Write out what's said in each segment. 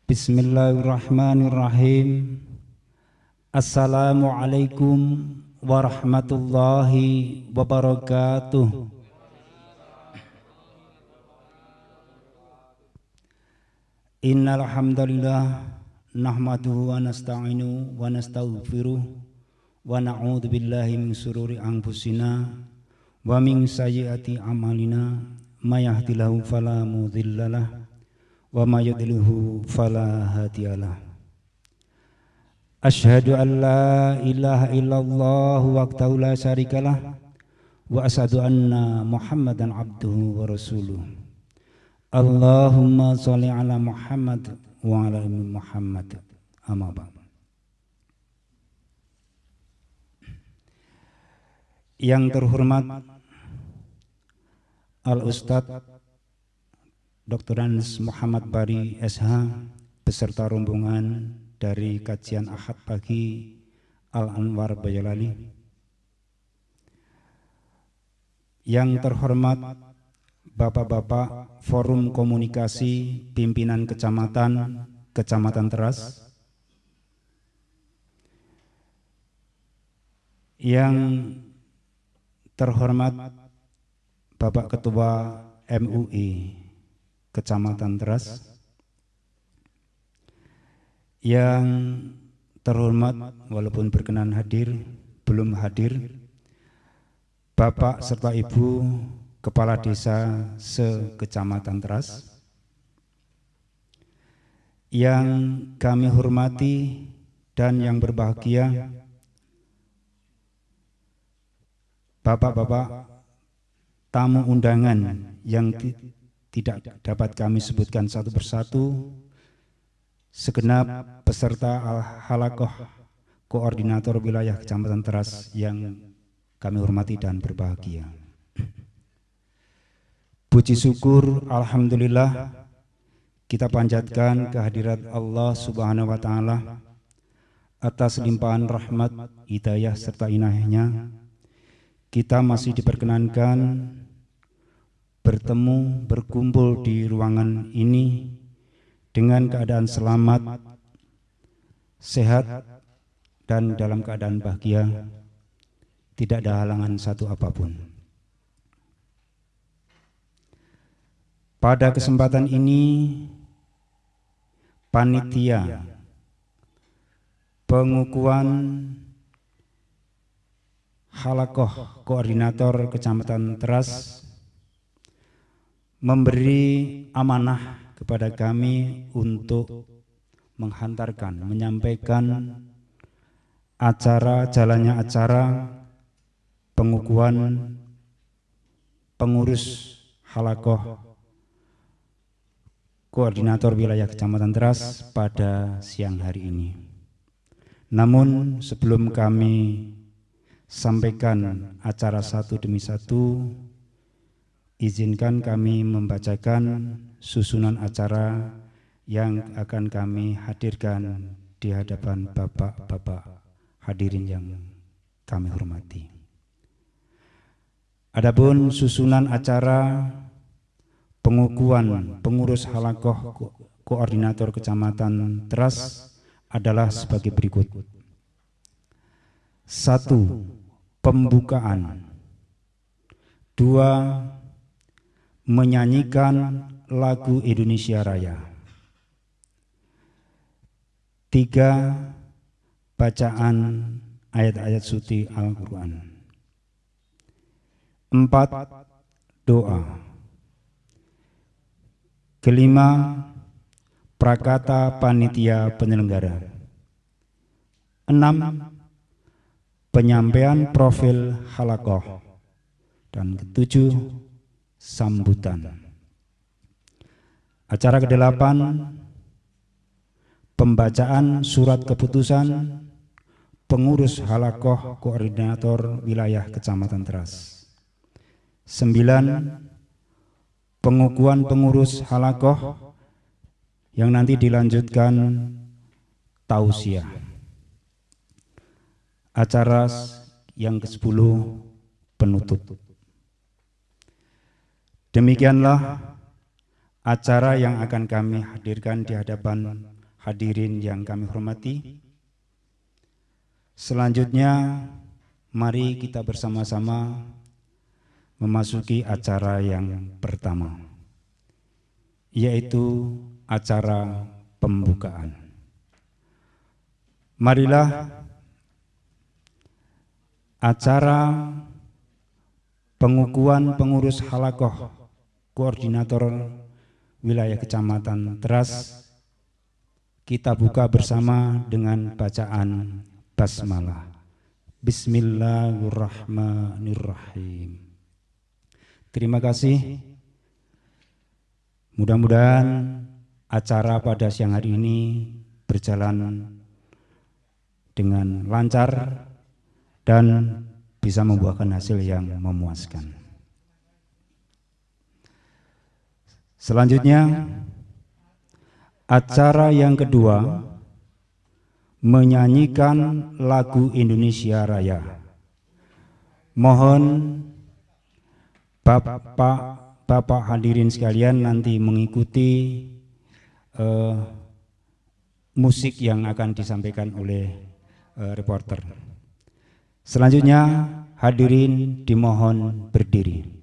Bismillahirrahmanirrahim. Assalamualaikum warahmatullahi wabarakatuh. Innal hamdalillah nahmaduhu wa nasta'inu wa nastaghfiruh wa na'udzu billahi min shururi anfusina wa min sayyiati a'malina may yahdihillahu fala mudhillalah wa may yudlilhu fala hadiyalah. Asyhadu an la ilaha illallah wahdahu la syarikalah wa asyhadu anna Muhammadan abduhu wa rasuluh. Allahumma sholli ala Muhammad wa ala ali Muhammad. Amma ba'd. Yang terhormat Al-Ustadz Dr. Anas Muhammad Bari SH beserta rombongan dari kajian Ahad pagi Al-Anwar Boyolali. Yang terhormat Bapak-bapak Forum Komunikasi Pimpinan Kecamatan Teras. Yang terhormat Bapak Ketua MUI Kecamatan Teras. Yang terhormat walaupun berkenan hadir, belum hadir, Bapak serta Ibu Kepala Desa se-Kecamatan Teras. Yang kami hormati dan yang berbahagia Bapak-bapak tamu undangan yang tidak dapat kami sebutkan satu persatu, segenap peserta Al-Halaqah Koordinator Wilayah Kecamatan Teras yang kami hormati dan berbahagia. Puji syukur, alhamdulillah, kita panjatkan kehadirat Allah Subhanahu wa Ta'ala atas limpahan rahmat, hidayah serta inayahnya. Kita masih diperkenankan bertemu, berkumpul di ruangan ini dengan keadaan selamat, sehat, dan dalam keadaan bahagia, tidak ada halangan satu apapun. Pada kesempatan ini, panitia pengukuhan Halaqah Koordinator Kecamatan Teras memberi amanah kepada kami untuk menghantarkan, menyampaikan jalannya acara pengukuhan pengurus Halaqah Koordinator Wilayah Kecamatan Teras pada siang hari ini. Namun sebelum kami sampaikan acara satu demi satu, izinkan kami membacakan susunan acara yang akan kami hadirkan di hadapan bapak-bapak hadirin yang kami hormati. Adapun susunan acara pengukuhan pengurus Halaqah Koordinator Kecamatan Teras adalah sebagai berikut. 1. Pembukaan. 2. Menyanyikan lagu Indonesia Raya. 3. Bacaan ayat-ayat suci Al-Quran. 4. Doa. 5. Prakata panitia penyelenggara. 6. Penyampaian profil Halaqah. Dan 7. Sambutan. Acara ke-8, pembacaan surat keputusan pengurus Halaqah Koordinator Wilayah Kecamatan Teras. 9. Pengukuhan pengurus Halaqah yang nanti dilanjutkan tausiah. Acara yang ke-10 penutup. Demikianlah acara yang akan kami hadirkan di hadapan hadirin yang kami hormati. Selanjutnya mari kita bersama-sama memasuki acara yang pertama, yaitu acara pembukaan. Marilah acara pengukuhan pengurus halakoh koordinator wilayah Kecamatan Teras kita buka bersama dengan bacaan basmalah. Bismillahirrahmanirrahim. Terima kasih. Mudah-mudahan acara pada siang hari ini berjalan dengan lancar dan bisa membuahkan hasil yang memuaskan. Selanjutnya, acara yang kedua menyanyikan lagu Indonesia Raya. Mohon Bapak hadirin sekalian nanti mengikuti musik yang akan disampaikan oleh reporter. Selanjutnya hadirin dimohon berdiri.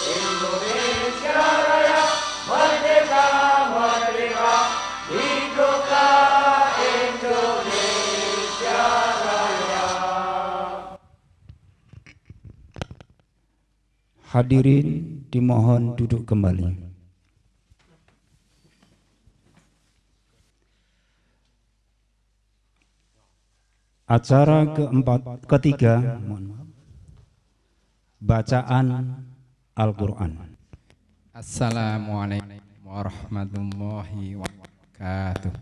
Indonesia Raya, merdeka, merdeka, hiduplah Indonesia Raya. Hadirin dimohon duduk kembali. Acara ketiga, bacaan Al-Quran. Assalamualaikum warahmatullahi wabarakatuh.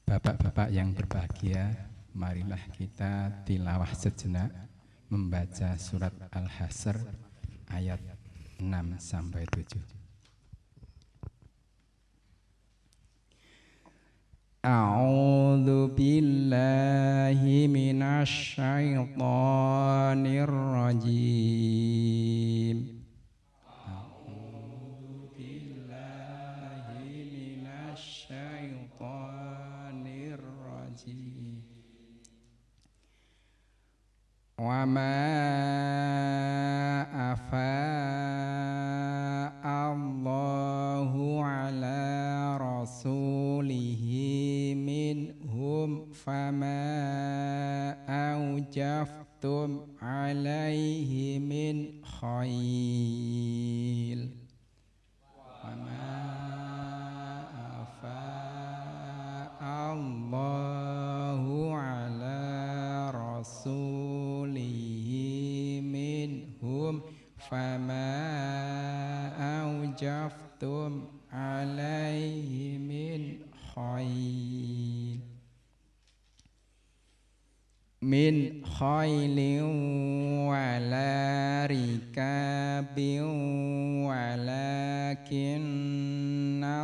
Bapak-bapak yang berbahagia, marilah kita tilawah sejenak membaca surat Al-Hasr ayat 6-7. A'udzu billahi minasy syaithanir rajim. A'udzu billahi minasy syaithanir rajim. Wa ma Allahu ala rasulihi minhum fama aujaftum alaihi min khayl wa ma Allahu ala rasulihi minhum fama wajaftum alaihi min khayl min khailin wala rikabin walakinna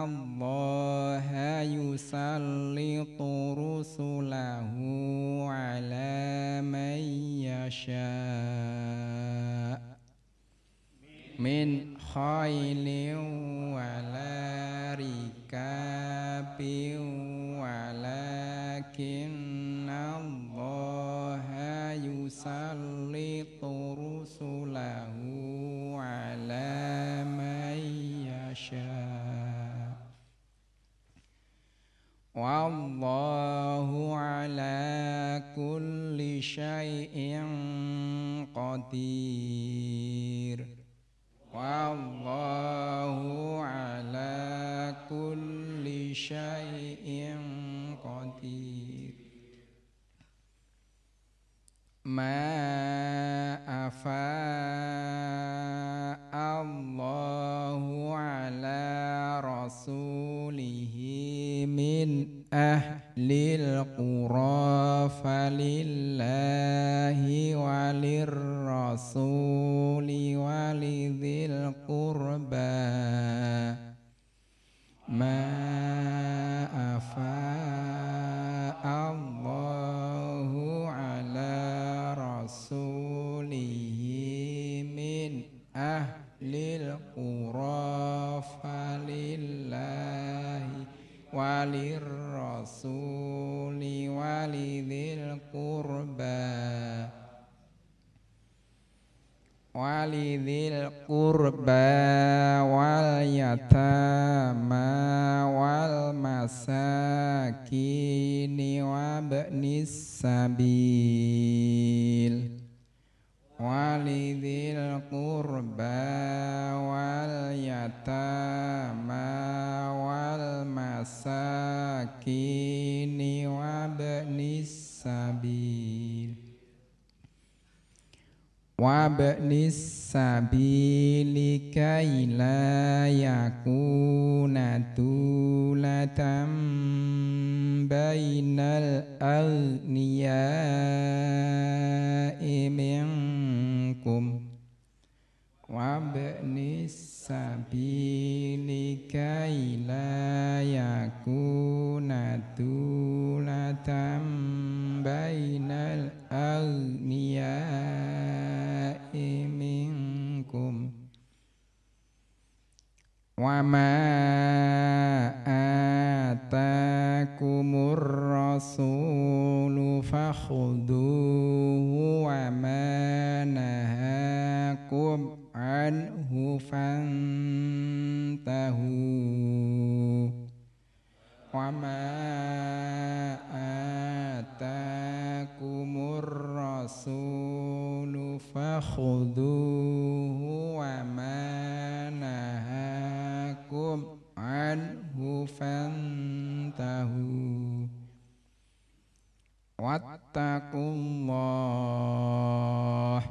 Allaha yusallitu rusulahu ala man yasha min khailin wala rikabin walakinna Allaha yusallitu rusulahu ala man yasha wallahu ala kulli syai'in qadir wallahu ala kulli syai'in qadir ma afa Allahu ala rasulihi min ahlil qura falillahi walir rasuli walidhil qurba ma afa Allahu ala rasulihi min ahlil qura falillahi walir rasuli walidhil qurba wal yatama wal masakini wabnis sabil walidhil qurba wal yatama wal masakini wabnis sabil wabnis sabili kai la yakuna dulatan bainal aghniyai minkum wabnis sabili kai la yakuna dulatan bainal aghniyai minkum wa ma atakumur rasulu fakhuduhu wa ma nahakum anhu fantahu wa ma atakumur rasulu fakhuduhu wa ma nahakum anhu fantahu wattaqullah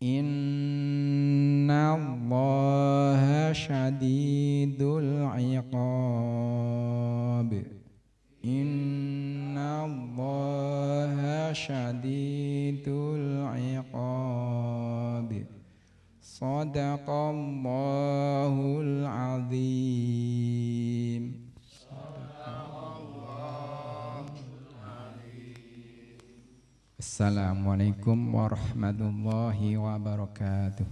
innallaha syadidul iqab innallaha syadidul iqab sadaqallahul azim. Assalamualaikum warahmatullahi wabarakatuh.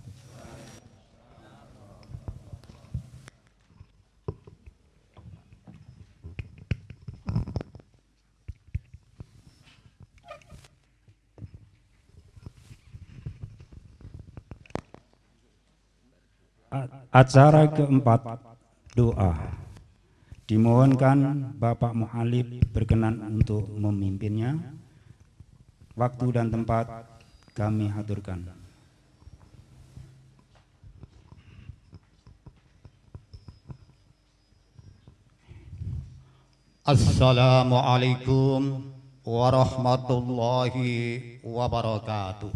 Acara keempat, doa. Dimohonkan Bapak Mu'alib berkenan untuk memimpinnya. Waktu dan tempat kami haturkan. Assalamualaikum warahmatullahi wabarakatuh.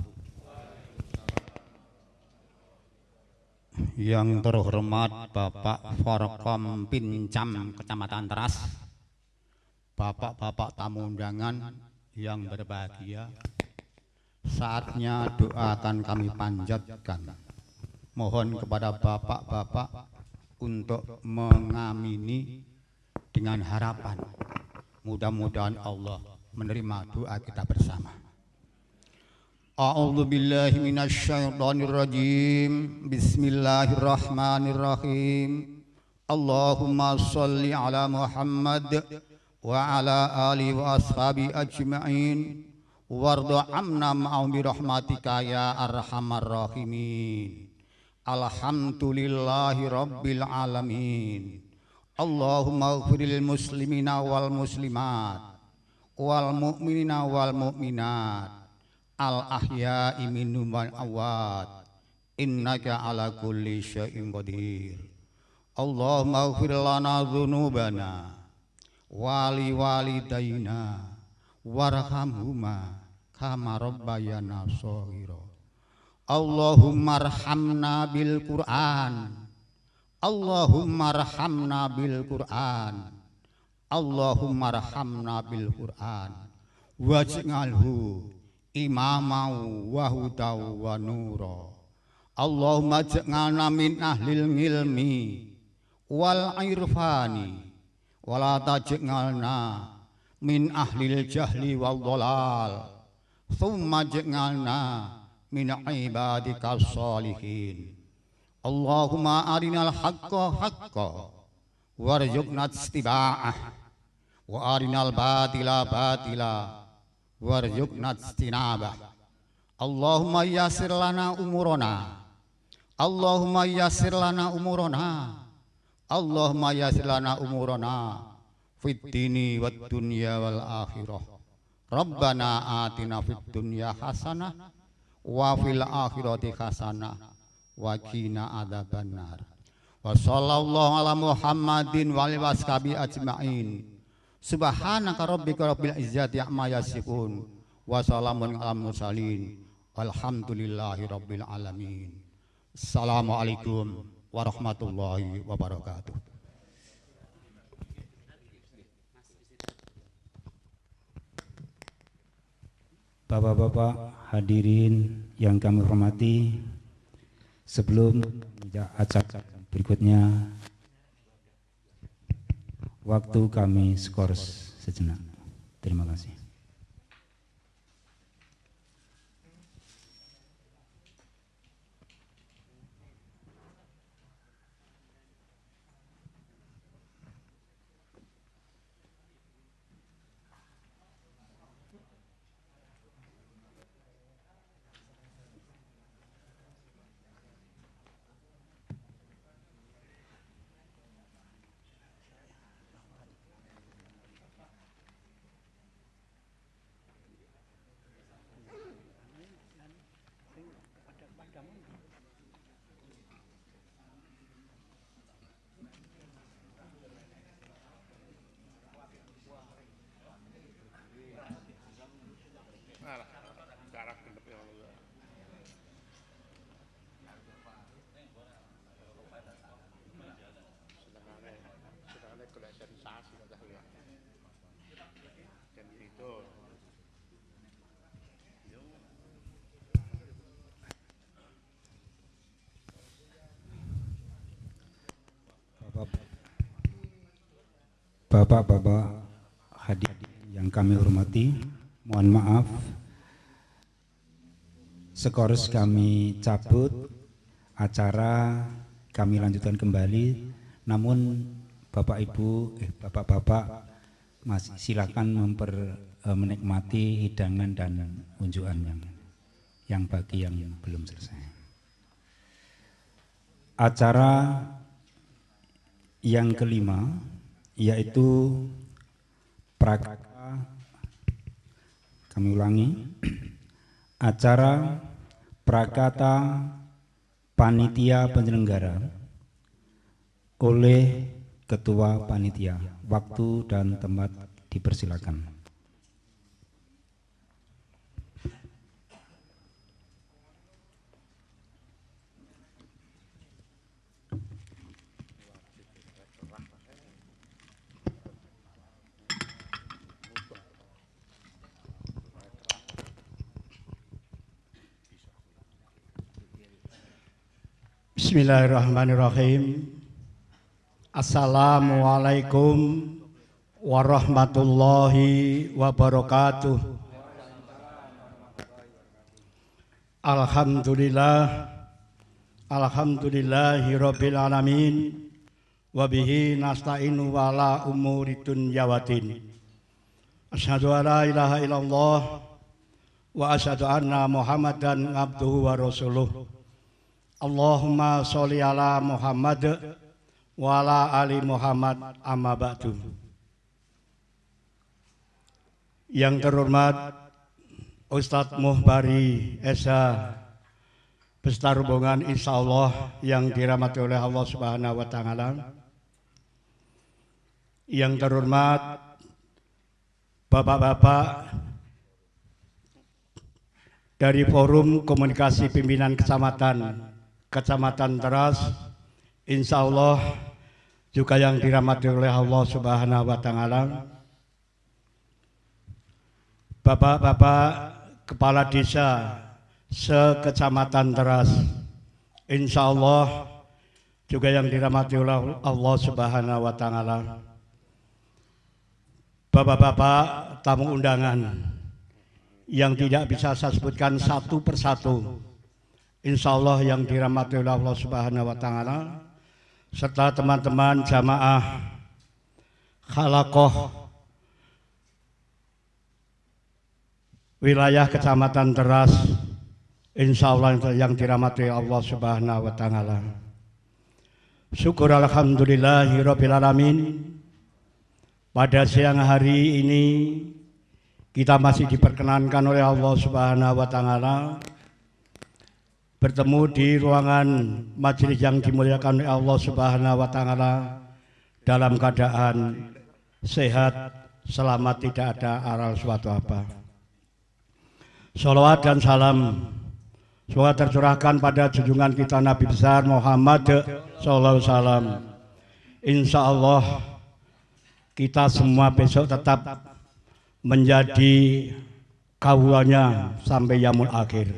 Yang terhormat Bapak Forkom Pincam Kecamatan Teras, Bapak-bapak tamu undangan yang berbahagia, saatnya doa akan kami panjatkan. Mohon kepada bapak-bapak untuk mengamini dengan harapan mudah-mudahan Allah menerima doa kita bersama. A'udzu billahi minasyaitonir rajim. Bismillahirrahmanirrahim. Allahumma shalli ala Muhammad wa ala ali wa ashabi ajma'in warda amna ma'ahum bi rahmatika ya arhamar rahimin. Alhamdulillahi rabbil alamin. Allahumma ighfiril muslimina wal muslimat wal mu'minina wal mu'minat al ahya'i minhum wal amwat innaka ala kulli syai'in qadir. Allahumma ighfir lana dzunubana wali walidayna warhamhuma kama rabbayana shaghira. Allahumma arhamna bil Qur'an. Allahumma arhamna bil Qur'an. Allahumma arhamna bil Qur'an waj'alhu imamau wa hudaw wa nura. Allahumma ja'alna min ahlil ilmi wal irfani wa la taj'alna min ahlil jahli wal dhalal. Thumma ja'alna min ibadika sholihin. Allahumma arinal haqqa haqqa warzuqna ittiba'ah wa arinal batila batila warzuqna ijtinabah. Allahumma yassir lana umurana. Allahumma yassir lana umurana. Allahumma yassir lana umurana fid dini wad dunya wal akhirah. Rabbana atina fid dunya hasanah wa fil akhirati hasanah wa qina adzabannar. Wa sallallahu ala Muhammadin wa alihi washabi ajmain. Subhanaka rabbika rabbil izzati amma yasifun wa salamun alal mursalin walhamdulillahi rabbil alamin. Assalamualaikum warahmatullahi wabarakatuh. Bapak-bapak hadirin yang kami hormati, sebelum acara berikutnya, waktu kami skors sejenak. Terima kasih. Bapak-bapak hadirin yang kami hormati, mohon maaf skors kami cabut, acara kami lanjutkan kembali. Namun bapak-bapak masih silakan menikmati hidangan dan unjukan yang bagi yang belum selesai. Acara yang kelima yaitu prakata, kami ulangi, acara prakata panitia penyelenggara oleh ketua panitia. Waktu dan tempat dipersilakan. Bismillahirrahmanirrahim. Assalamualaikum warahmatullahi wabarakatuh. Alhamdulillah, alhamdulillahirabbil alamin. Wabihi nasta'inu wala umuri dunya waddin. Asyhadu an la ilaha illallah wa asyhadu anna Muhammadan abduhu wa rasuluh. Allahumma sholli ala Muhammad wa ala ali Muhammad amma ba'du. Yang terhormat Ustadz Muhbari Esa beserta rombongan insyaallah yang dirahmati oleh Allah Subhanahu wa taala. Yang terhormat Bapak-bapak dari Forum Komunikasi Pimpinan Kecamatan Teras, insya Allah juga yang dirahmati oleh Allah Subhanahu wa taala. Bapak-bapak kepala desa se-Kecamatan Teras, insya Allah juga yang dirahmati oleh Allah Subhanahu wa taala. Bapak-bapak tamu undangan yang tidak bisa saya sebutkan satu persatu, insya Allah yang dirahmati oleh Allah Subhanahu wa taala, serta teman-teman jamaah Khalaqoh wilayah Kecamatan Teras, insya Allah yang dirahmati Allah Subhanahu wa taala. Syukur alhamdulillahirabbil alamin. Pada siang hari ini kita masih diperkenankan oleh Allah Subhanahu wa taala bertemu di ruangan majelis yang dimuliakan oleh Allah Subhanahu wa taala dalam keadaan sehat, selamat, tidak ada aral suatu apa. Sholawat dan salam semoga tercurahkan pada junjungan kita Nabi besar Muhammad sallallahu alaihi wasallam. Insya Allah kita semua besok tetap menjadi kawulanya sampai yaumul akhir.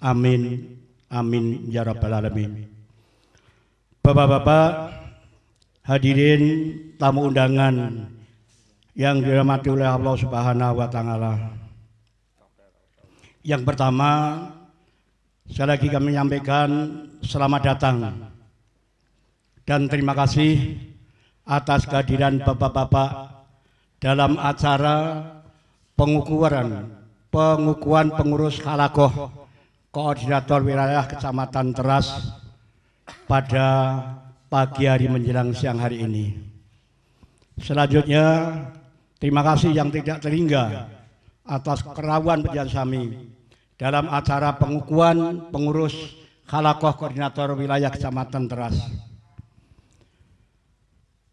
Amin, amin ya rabbal alamin. Bapak-bapak hadirin tamu undangan yang dirahmati oleh Allah Subhanahu wa taala. Yang pertama, sekali lagi kami menyampaikan selamat datang dan terima kasih atas kehadiran bapak-bapak dalam acara pengukuhan pengurus Khalaqoh Koordinator Wilayah Kecamatan Teras pada pagi hari menjelang siang hari ini. Selanjutnya, terima kasih yang tidak terhingga atas kerawan kerjasama dalam acara pengukuhan pengurus Khalaqoh Koordinator Wilayah Kecamatan Teras.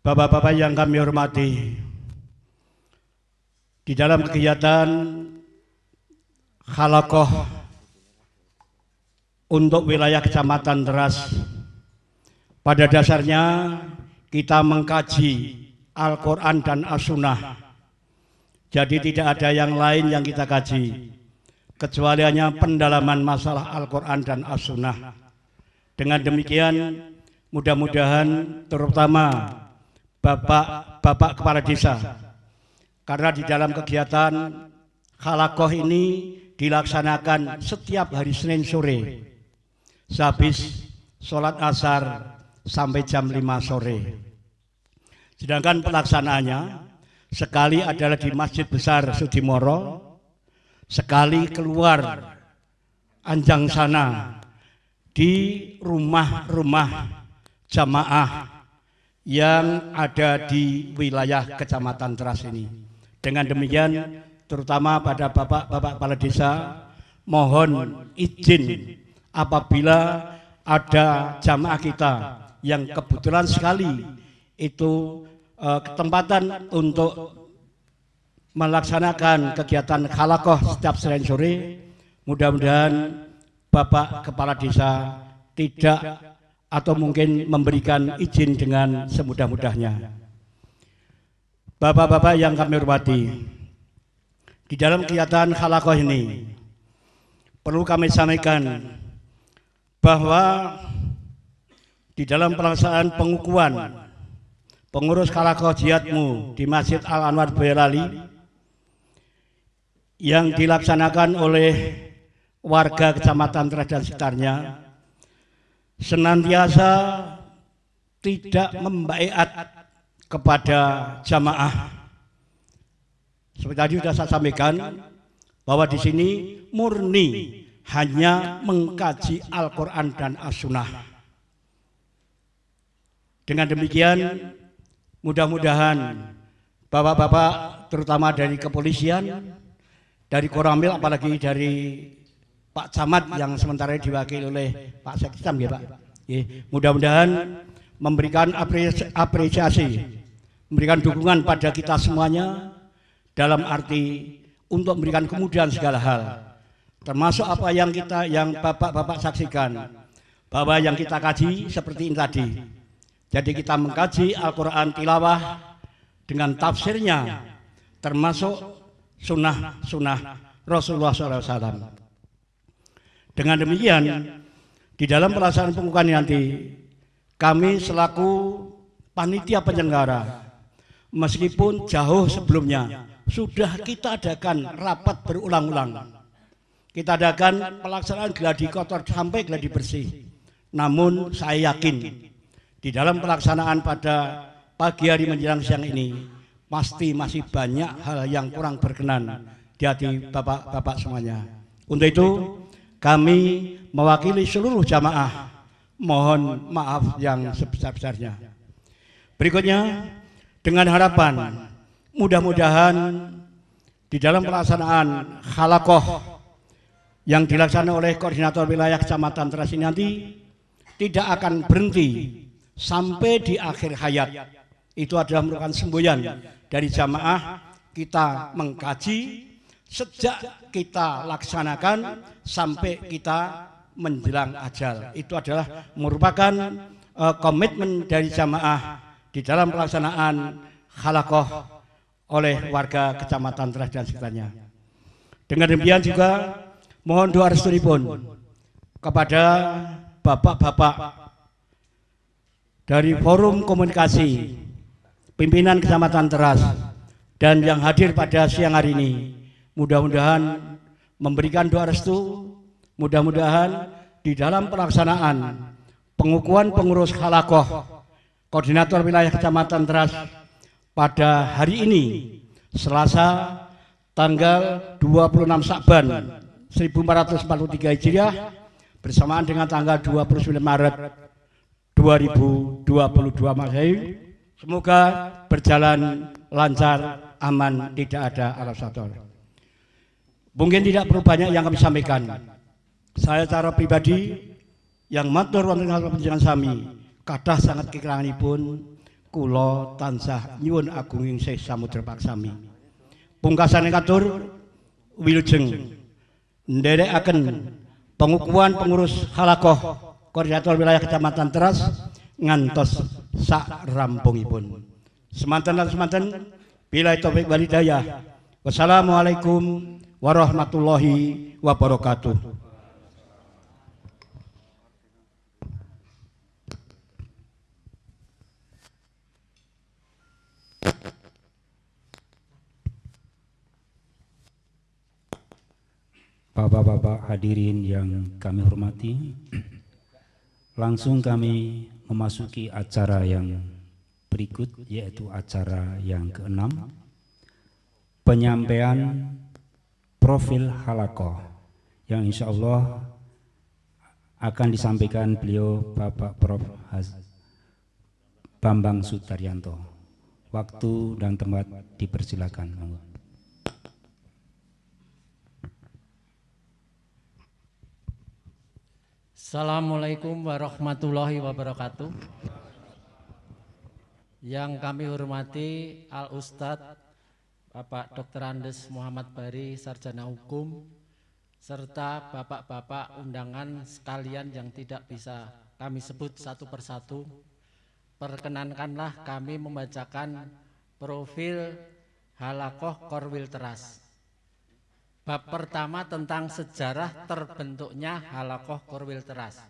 Bapak-bapak yang kami hormati, di dalam kegiatan Khalaqoh untuk wilayah Kecamatan Teras, pada dasarnya kita mengkaji Al-Quran dan As-Sunnah. Jadi tidak ada yang lain yang kita kaji, kecuali hanya pendalaman masalah Al-Quran dan As-Sunnah. Dengan demikian, mudah-mudahan terutama Bapak kepala desa, karena di dalam kegiatan Khalaqoh ini dilaksanakan setiap hari Senin sore, sehabis sholat asar sampai jam 5 sore. Sedangkan pelaksanaannya sekali adalah di Masjid Besar Sudimoro, sekali keluar Anjang sana di rumah-rumah jamaah yang ada di wilayah Kecamatan Teras ini. Dengan demikian, terutama pada bapak-bapak kepala desa, mohon izin apabila ada jamaah kita yang kebetulan sekali itu ketempatan untuk melaksanakan kegiatan Khalaqoh setiap Senin sore, mudah-mudahan Bapak Kepala Desa tidak atau mungkin memberikan izin dengan semudah-mudahnya. Bapak-bapak yang kami hormati, di dalam kegiatan Khalaqoh ini perlu kami sampaikan bahwa di dalam pelaksanaan pengukuhan pengurus Halakoh Jihadmu di Masjid Al Anwar Boyolali yang dilaksanakan oleh warga Kecamatan Teras dan sekitarnya, senantiasa tidak membaiat kepada jamaah. Seperti tadi sudah saya sampaikan bahwa di sini murni hanya mengkaji Al-Quran dan As-Sunnah. Dengan demikian, mudah-mudahan bapak-bapak terutama dari kepolisian, dari Koramil, apalagi dari Pak Camat yang sementara diwakili oleh Pak Sekdam ya Pak. Mudah-mudahan memberikan apresiasi, memberikan dukungan pada kita semuanya dalam arti untuk memberikan kemudahan segala hal, termasuk apa yang bapak-bapak saksikan, bahwa yang kita kaji seperti ini tadi. Jadi kita mengkaji Al-Quran tilawah dengan tafsirnya, termasuk sunnah Rasulullah SAW. Dengan demikian, di dalam pelaksanaan pengukuhan nanti, kami selaku panitia penyelenggara, meskipun jauh sebelumnya, sudah kita adakan rapat berulang-ulang. Kita adakan pelaksanaan gladi kotor sampai gladi bersih. Namun saya yakin, di dalam pelaksanaan pada pagi hari menjelang siang ini, pasti masih banyak hal yang kurang berkenan di hati bapak-bapak semuanya. Untuk itu, kami mewakili seluruh jamaah mohon maaf yang sebesar-besarnya. Berikutnya, dengan harapan mudah-mudahan di dalam pelaksanaan halakoh yang dilaksanakan oleh koordinator wilayah Kecamatan Teras ini nanti tidak akan berhenti sampai di akhir hayat. Itu adalah merupakan semboyan dari jamaah kita mengkaji sejak kita laksanakan sampai kita menjelang ajal. Itu adalah merupakan komitmen dari jamaah di dalam pelaksanaan halakoh oleh warga Kecamatan Teras dan sekitarnya. Dengan demikian juga mohon doa restuipun kepada bapak-bapak dari forum komunikasi pimpinan Kecamatan Teras dan yang hadir pada siang hari ini, mudah-mudahan memberikan doa restu, mudah-mudahan di dalam pelaksanaan pengukuhan pengurus halakoh koordinator wilayah Kecamatan Teras pada hari ini, Selasa tanggal 26 Syakban 1443 Hijriah bersamaan dengan tanggal 29 Maret 2022 Masehi. Semoga berjalan lancar, aman, tidak ada alasator. Mungkin tidak perlu banyak yang kami sampaikan. Saya secara pribadi yang matur wonten panjenengan sami kathah sangat kekiranganipun kula tansah nyuwun agunging Syekh Samudra Paksami. Pungkasane katur wilujeng nderekaken pengukuhan pengurus halakoh koordinator wilayah Kecamatan Teras ngantos sak rampungipun. Semanten lan semanten, billahi taufik wal hidayah. Wassalamualaikum warahmatullahi wabarakatuh. Bapak-bapak hadirin yang kami hormati, langsung kami memasuki acara yang berikut, yaitu acara yang ke-6, penyampaian profil halakoh yang insya Allah akan disampaikan beliau Bapak Prof. Bambang Sutaryanto. Waktu dan tempat dipersilakan. Assalamualaikum warahmatullahi wabarakatuh. Yang kami hormati Al Ustadz Bapak Dr. Andes Muhammad Bari, Sarjana Hukum, serta bapak-bapak undangan sekalian yang tidak bisa kami sebut satu persatu. Perkenankanlah kami membacakan profil halakoh Korwil Teras. Bab pertama tentang sejarah terbentuknya halakoh Korwil Teras.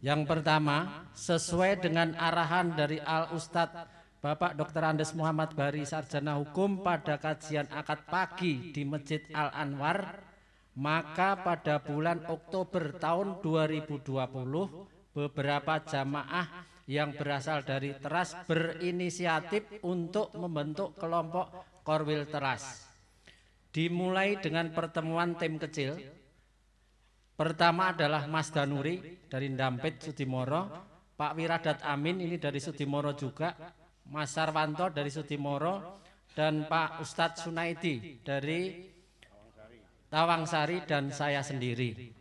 Yang pertama, sesuai dengan arahan dari Al-Ustadz Bapak Dr. Andes Muhammad Bari, Sarjana Hukum pada kajian akad pagi di Masjid Al-Anwar, maka pada bulan Oktober tahun 2020 beberapa jamaah yang berasal dari Teras berinisiatif untuk membentuk kelompok Korwil Teras. Dimulai dengan pertemuan tim kecil. Pertama adalah Mas Danuri dari Ndampit Sudimoro, Pak Wiradat Amin ini dari Sudimoro juga, Mas Sarwanto dari Sudimoro, dan Pak Ustadz Sunaidi dari Tawangsari dan saya sendiri.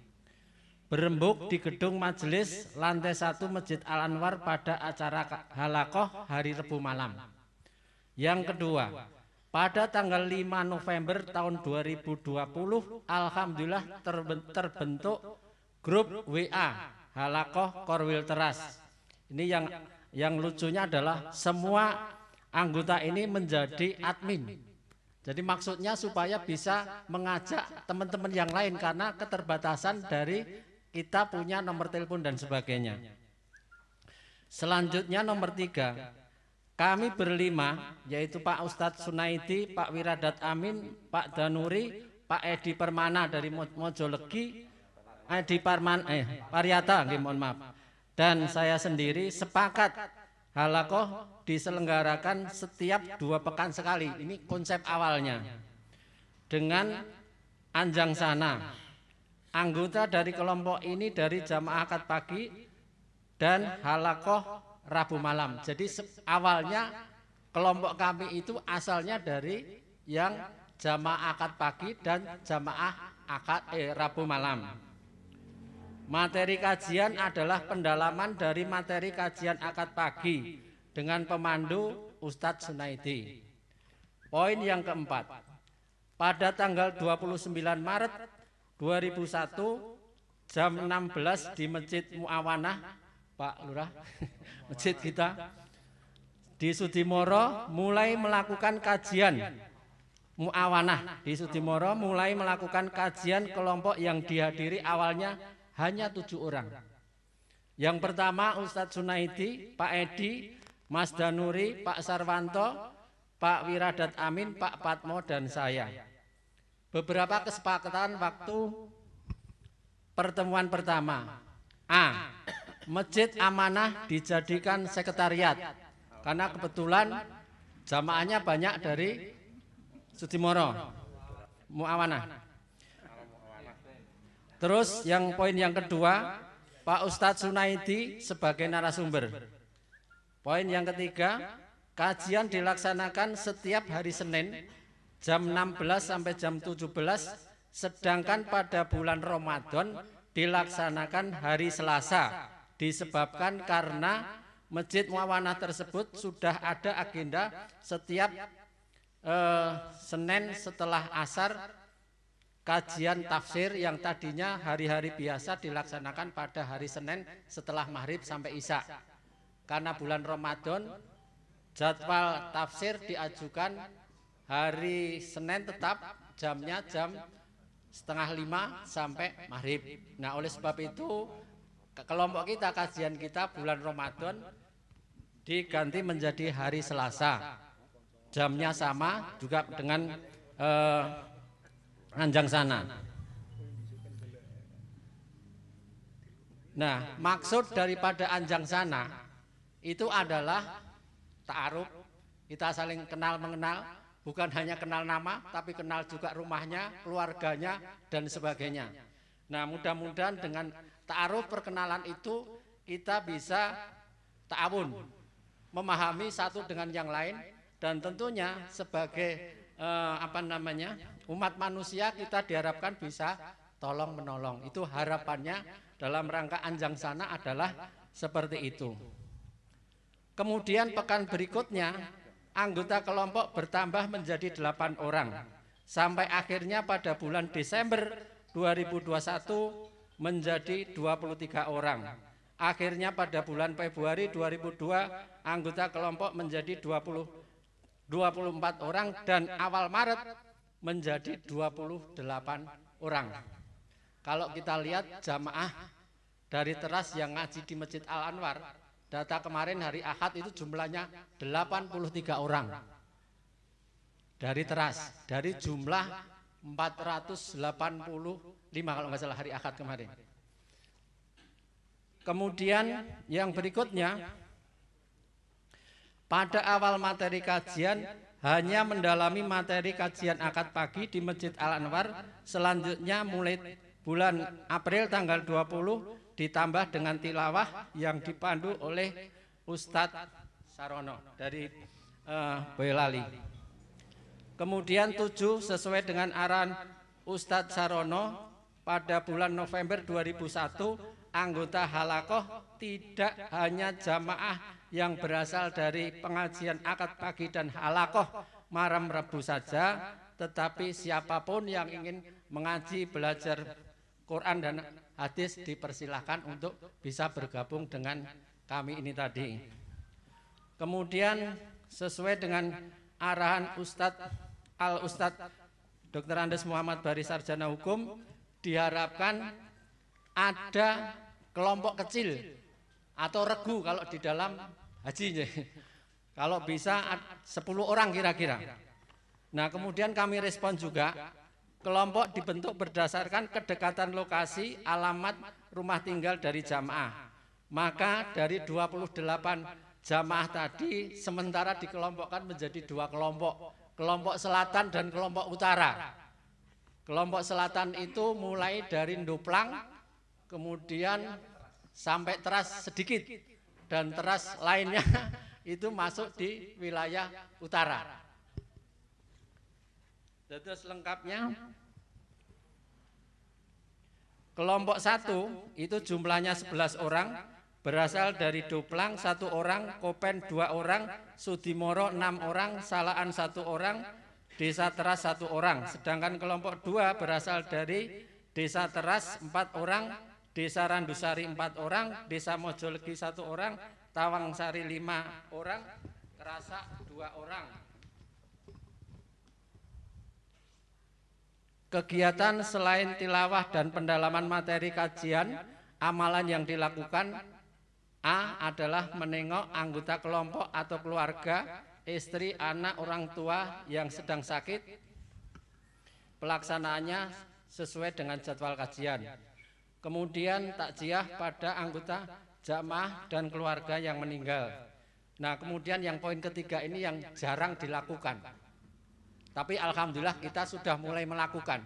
Berembuk di gedung majelis lantai 1 Masjid Al-Anwar pada acara halakoh hari Rabu malam. Yang kedua, pada tanggal 5 November tahun 2020, alhamdulillah terbentuk grup WA halakoh Korwil Teras. Ini yang lucunya adalah semua anggota ini menjadi admin. Jadi maksudnya supaya bisa mengajak teman-teman yang lain karena keterbatasan dari kita punya nomor telepon dan sebagainya. Selanjutnya nomor 3, kami berlima, yaitu Pak Ustadz Sunaidi, Pak Wiradat Amin, Pak Danuri, Pak Edi Permana dari Mojolegi, Edi Pariata, mohon maaf, dan saya sendiri sepakat halakoh diselenggarakan setiap 2 pekan sekali. Ini konsep awalnya. Dengan anjang sana. Anggota dari kelompok ini dari jamaah akad pagi dan halakoh Rabu malam. Jadi awalnya kelompok kami itu asalnya dari yang jamaah akad pagi dan jamaah akad Rabu malam. Materi kajian adalah pendalaman dari materi kajian akad pagi dengan pemandu Ustadz Sunaidi. Poin yang keempat, pada tanggal 29 Maret 2001 jam 16 di Masjid Muawanah, Pak Lurah, masjid kita di Sudimoro mulai melakukan kajian Muawanah di Sudimoro mulai melakukan kajian kelompok yang dihadiri awalnya hanya 7 orang. Yang pertama Ustadz Sunaidi, Pak Edi, Mas Danuri, Pak Sarwanto, Pak Wiradat Amin, Pak Patmo, dan saya. Beberapa kesepakatan waktu pertemuan pertama. A. Masjid Amanah dijadikan sekretariat karena kebetulan jamaahnya banyak dari Sudimoro, Muawanah. Terus yang poin yang kedua, Pak Ustadz Sunaidi sebagai narasumber. Poin yang ketiga, kajian dilaksanakan setiap hari Senin jam 16 sampai jam 17, sedangkan pada bulan Ramadan dilaksanakan hari Selasa, disebabkan karena Masjid Muawanah tersebut sudah ada agenda setiap Senin setelah asar kajian tafsir yang tadinya hari-hari biasa dilaksanakan pada hari Senin setelah maghrib sampai isya. Karena bulan Ramadan jadwal tafsir diajukan hari Senin tetap jamnya jam 4:30 sampai maghrib. Nah oleh sebab itu kelompok kita kajian kita bulan Ramadan diganti menjadi hari Selasa. Jamnya sama juga dengan anjang sana. Nah, maksud daripada anjang sana itu adalah ta'aruf, kita saling kenal mengenal, bukan hanya kenal nama, tapi kenal juga rumahnya, keluarganya, dan sebagainya. Nah, mudah-mudahan dengan ta'aruf perkenalan itu kita bisa ta'awun, memahami satu dengan yang lain, dan tentunya sebagai umat manusia kita diharapkan bisa tolong menolong. Itu harapannya dalam rangka anjang sana adalah seperti itu. Kemudian pekan berikutnya anggota kelompok bertambah menjadi 8 orang. Sampai akhirnya pada bulan Desember 2021 menjadi 23 orang. Akhirnya pada bulan Februari 2002 anggota kelompok menjadi 24 orang dan awal Maret menjadi 28 orang. Kalau kita lihat jamaah dari Teras yang ngaji di Masjid Al Anwar, data kemarin hari Ahad itu jumlahnya 83 orang. Dari Teras, dari jumlah 485 kalau nggak salah hari Ahad kemarin. Kemudian yang berikutnya, pada awal materi kajian hanya mendalami materi kajian akad pagi di Masjid Al Anwar. Selanjutnya mulai bulan April tanggal 20 ditambah dengan tilawah yang dipandu oleh Ustadz Sarono dari Boyolali. Kemudian 7 sesuai dengan arahan Ustadz Sarono pada bulan November 2001, anggota halakoh tidak hanya jamaah yang berasal dari pengajian akad pagi dan halakoh malam Rabu saja, tetapi siapapun yang ingin mengaji, belajar Quran dan hadis dipersilahkan untuk bisa bergabung dengan kami ini tadi. Kemudian sesuai dengan arahan Ustadz Dr. Andes Muhammad Bari Sarjana Hukum, diharapkan ada kelompok kecil atau regu kalau di dalam haji, kalau bisa 10 orang kira-kira. Nah, kemudian kami respon juga, kelompok dibentuk berdasarkan kedekatan lokasi, alamat, rumah tinggal dari jamaah. Maka dari 28 jamaah tadi sementara dikelompokkan menjadi 2 kelompok, kelompok selatan dan kelompok utara. Kelompok selatan itu mulai dari Ndoplang, kemudian sampai Teras sedikit, dan Teras lainnya itu masuk di wilayah utara. Terus lengkapnya, kelompok 1 itu jumlahnya 11 orang, berasal dari Doplang 1 orang, Kopen 2 orang, Sudimoro 6 orang, Salaan 1 orang, Desa Teras 1 orang. Sedangkan kelompok 2 berasal dari Desa Teras 4 orang, Desa Randusari 4 orang, Desa Mojolegi 1 orang, Tawangsari 5 orang, Kerasak 2 orang. Kegiatan selain tilawah dan pendalaman materi kajian, amalan yang dilakukan A adalah menengok anggota kelompok atau keluarga, istri, anak, orang tua yang sedang sakit. Pelaksanaannya sesuai dengan jadwal kajian. Kemudian takziah pada anggota jamaah dan keluarga yang meninggal. Nah, kemudian yang poin ketiga ini yang jarang dilakukan. Tapi alhamdulillah kita sudah mulai melakukan,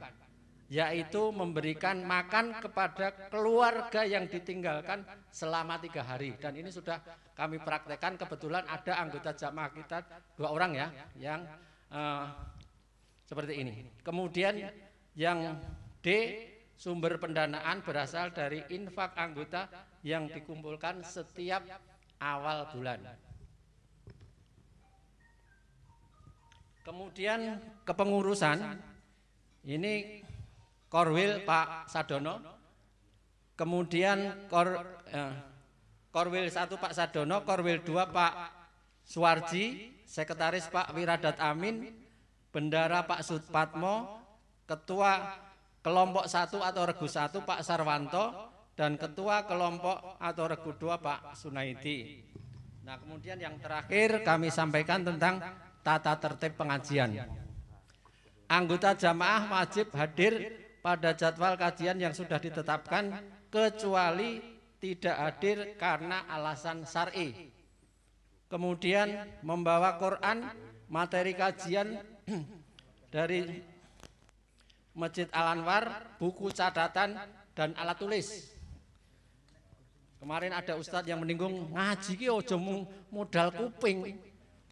yaitu memberikan makan kepada keluarga yang ditinggalkan selama 3 hari. Dan ini sudah kami praktekkan, kebetulan ada anggota jamaah kita 2 orang ya, yang seperti ini. Kemudian yang D, sumber pendanaan berasal dari infak anggota yang dikumpulkan setiap awal bulan. Kemudian kepengurusan, ini Korwil Pak Sadono, kemudian Korwil 1 Pak Sadono, Korwil 2 Pak Suwarji, Sekretaris Pak Wiradat Amin, Bendara Pak Sutpatmo, Ketua Kelompok 1 atau Regu 1 Pak Sarwanto, dan Ketua Kelompok atau Regu 2 Pak Sunaidi. Nah, kemudian yang terakhir kami sampaikan tentang tata tertib pengajian. Anggota jamaah wajib hadir pada jadwal kajian yang sudah ditetapkan, kecuali tidak hadir karena alasan syar'i. Kemudian membawa Quran, materi kajian dari Masjid Al Anwar, buku catatan, dan alat tulis. Kemarin ada ustadz yang menyinggung, ngaji ki ojo modal kuping,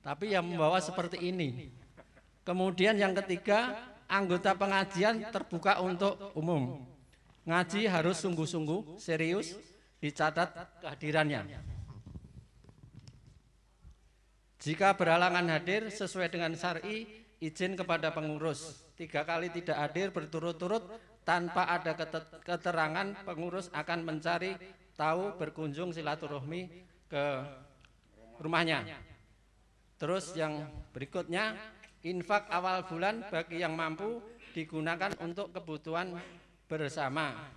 tapi yang membawa seperti ini. Kemudian yang ketiga, anggota pengajian terbuka untuk umum. Ngaji harus sungguh-sungguh, serius, dicatat kehadirannya. Jika berhalangan hadir sesuai dengan syar'i, izin kepada pengurus. 3 kali tidak hadir berturut-turut tanpa ada keterangan, pengurus akan mencari tahu, berkunjung silaturahmi ke rumahnya. Terus yang berikutnya, infak awal bulan bagi yang mampu digunakan untuk kebutuhan bersama.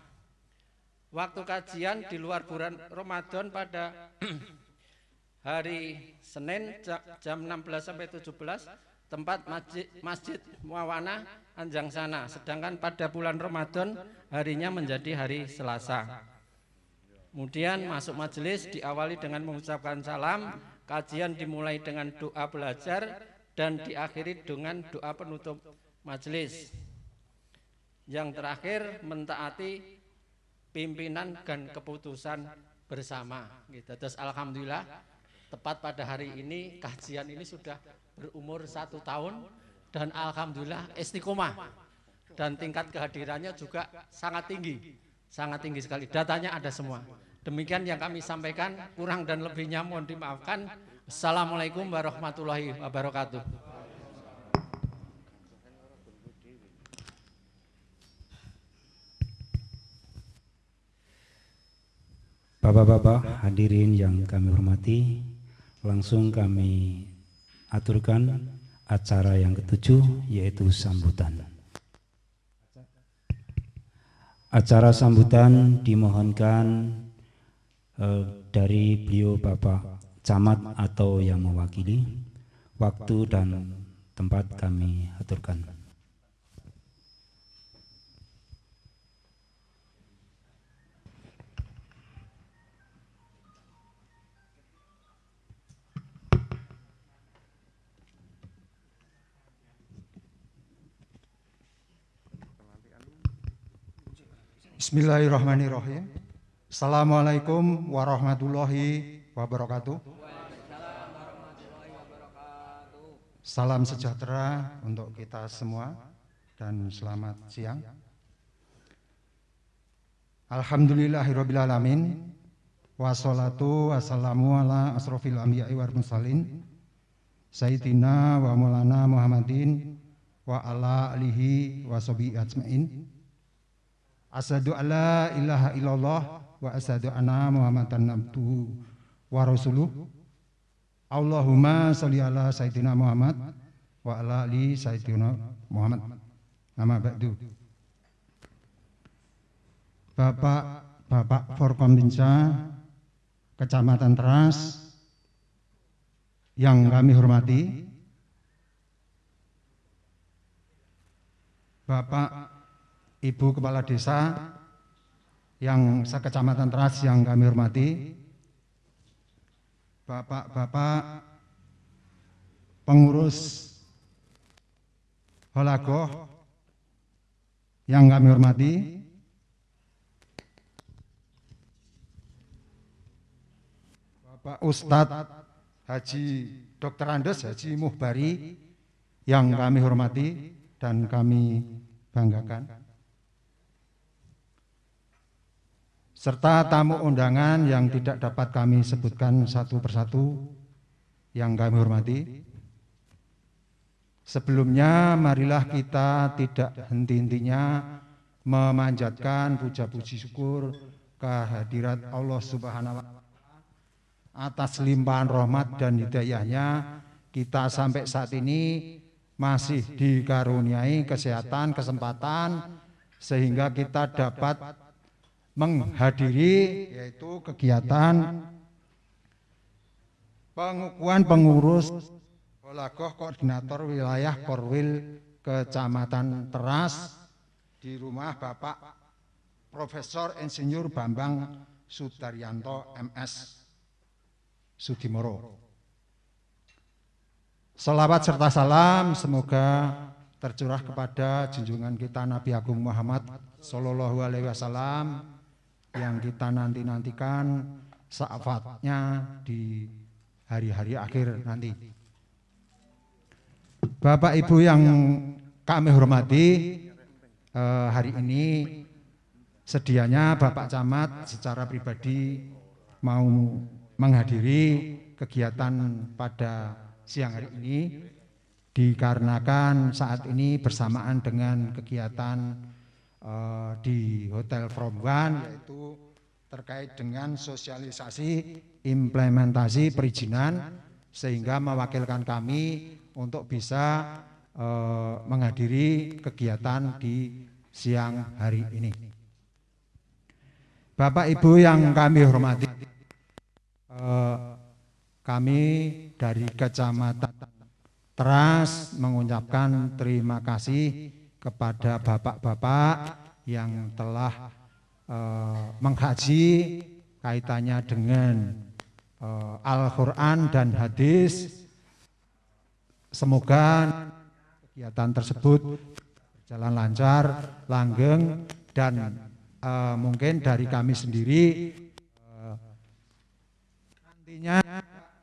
waktu kajian di luar bulan Ramadan pada hari Senin jam 16 sampai 17 tempat Masjid Muawana Anjang Sana. Sedangkan pada bulan Ramadan harinya menjadi hari Selasa. Kemudian masuk majelis diawali dengan mengucapkan salam, kajian dimulai dengan doa belajar dan diakhiri dengan doa penutup majelis. Yang terakhir mentaati pimpinan dan keputusan bersama. Gitu. Terus alhamdulillah tepat pada hari ini kajian ini sudah berumur 1 tahun dan alhamdulillah istiqomah dan tingkat kehadirannya juga sangat tinggi sekali. Datanya ada semua. Demikian yang kami sampaikan, kurang dan lebihnya mohon dimaafkan. Assalamualaikum warahmatullahi wabarakatuh. Bapak-bapak hadirin yang kami hormati, langsung kami aturkan acara yang ke-7 yaitu sambutan. Acara sambutan dimohonkan dari beliau Bapak Camat atau yang mewakili. Waktu dan tempat kami aturkan. Bismillahirrahmanirrahim. Assalamualaikum warahmatullahi wabarakatuh. Salam sejahtera untuk kita semua dan selamat siang. Alhamdulillahirrabbilalamin. Wassalatu wassalamu ala asrofil anbiya'i wal mursalin Sayyidina wa maulana Muhammadin wa ala alihi wa sahbihi ajmain. Asyhadu alla ilaha illallah wa asyhadu anna Muhammadan abduhu wa rasuluh. Allahumma sholli ala sayyidina Muhammad wa ala ali sayyidina Muhammad. Nama ba'du. Bapak Forkompinsa Kecamatan Teras yang kami hormati, Bapak Ibu Kepala Desa yang sekecamatan Teras yang kami hormati, Bapak-bapak pengurus Holagoh yang kami hormati, Bapak Ustadz Haji Dr. Andes Haji Muhbari yang kami hormati dan kami banggakan, serta tamu undangan yang tidak dapat kami sebutkan satu persatu yang kami hormati. Sebelumnya marilah kita tidak henti-hentinya memanjatkan puja-puji syukur kehadirat Allah Subhanahu wa Ta'ala atas limpahan rahmat dan hidayahnya kita sampai saat ini masih dikaruniai kesehatan, kesempatan sehingga kita dapat menghadiri yaitu kegiatan pengukuhan pengurus Holagoh Koordinator Wilayah Korwil Kecamatan Teras di rumah Bapak Profesor Insinyur Bambang Sudaryanto MS Sudimoro. Salawat serta salam semoga tercurah kepada junjungan kita Nabi Agung Muhammad Sallallahu Alaihi Wasallam yang kita nanti-nantikan syafaatnya di hari-hari akhir nanti. Bapak Ibu yang kami hormati, hari ini sedianya Bapak Camat secara pribadi mau menghadiri kegiatan pada siang hari ini dikarenakan saat ini bersamaan dengan kegiatan di Hotel From One, yaitu terkait dengan sosialisasi implementasi perizinan, sehingga mewakilkan kami untuk bisa menghadiri kegiatan di siang hari ini. Bapak Ibu yang kami hormati, kami dari Kecamatan Teras mengucapkan terima kasih kepada bapak-bapak yang telah mengkaji kaitannya dengan Al-Quran dan hadis. Semoga kegiatan tersebut berjalan lancar, langgeng, dan mungkin dari kami sendiri nantinya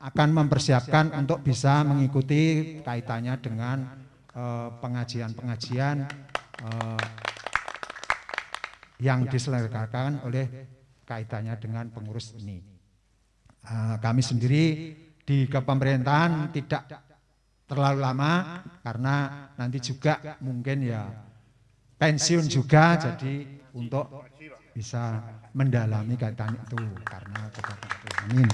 akan mempersiapkan untuk bisa mengikuti kaitannya dengan pengajian-pengajian yang diselenggarakan oleh kaitannya dengan pengurus ini. Kami sendiri di kepemerintahan tidak terlalu lama karena nanti juga mungkin ya pensiun juga, jadi untuk bisa mendalami kaitan itu karena amin.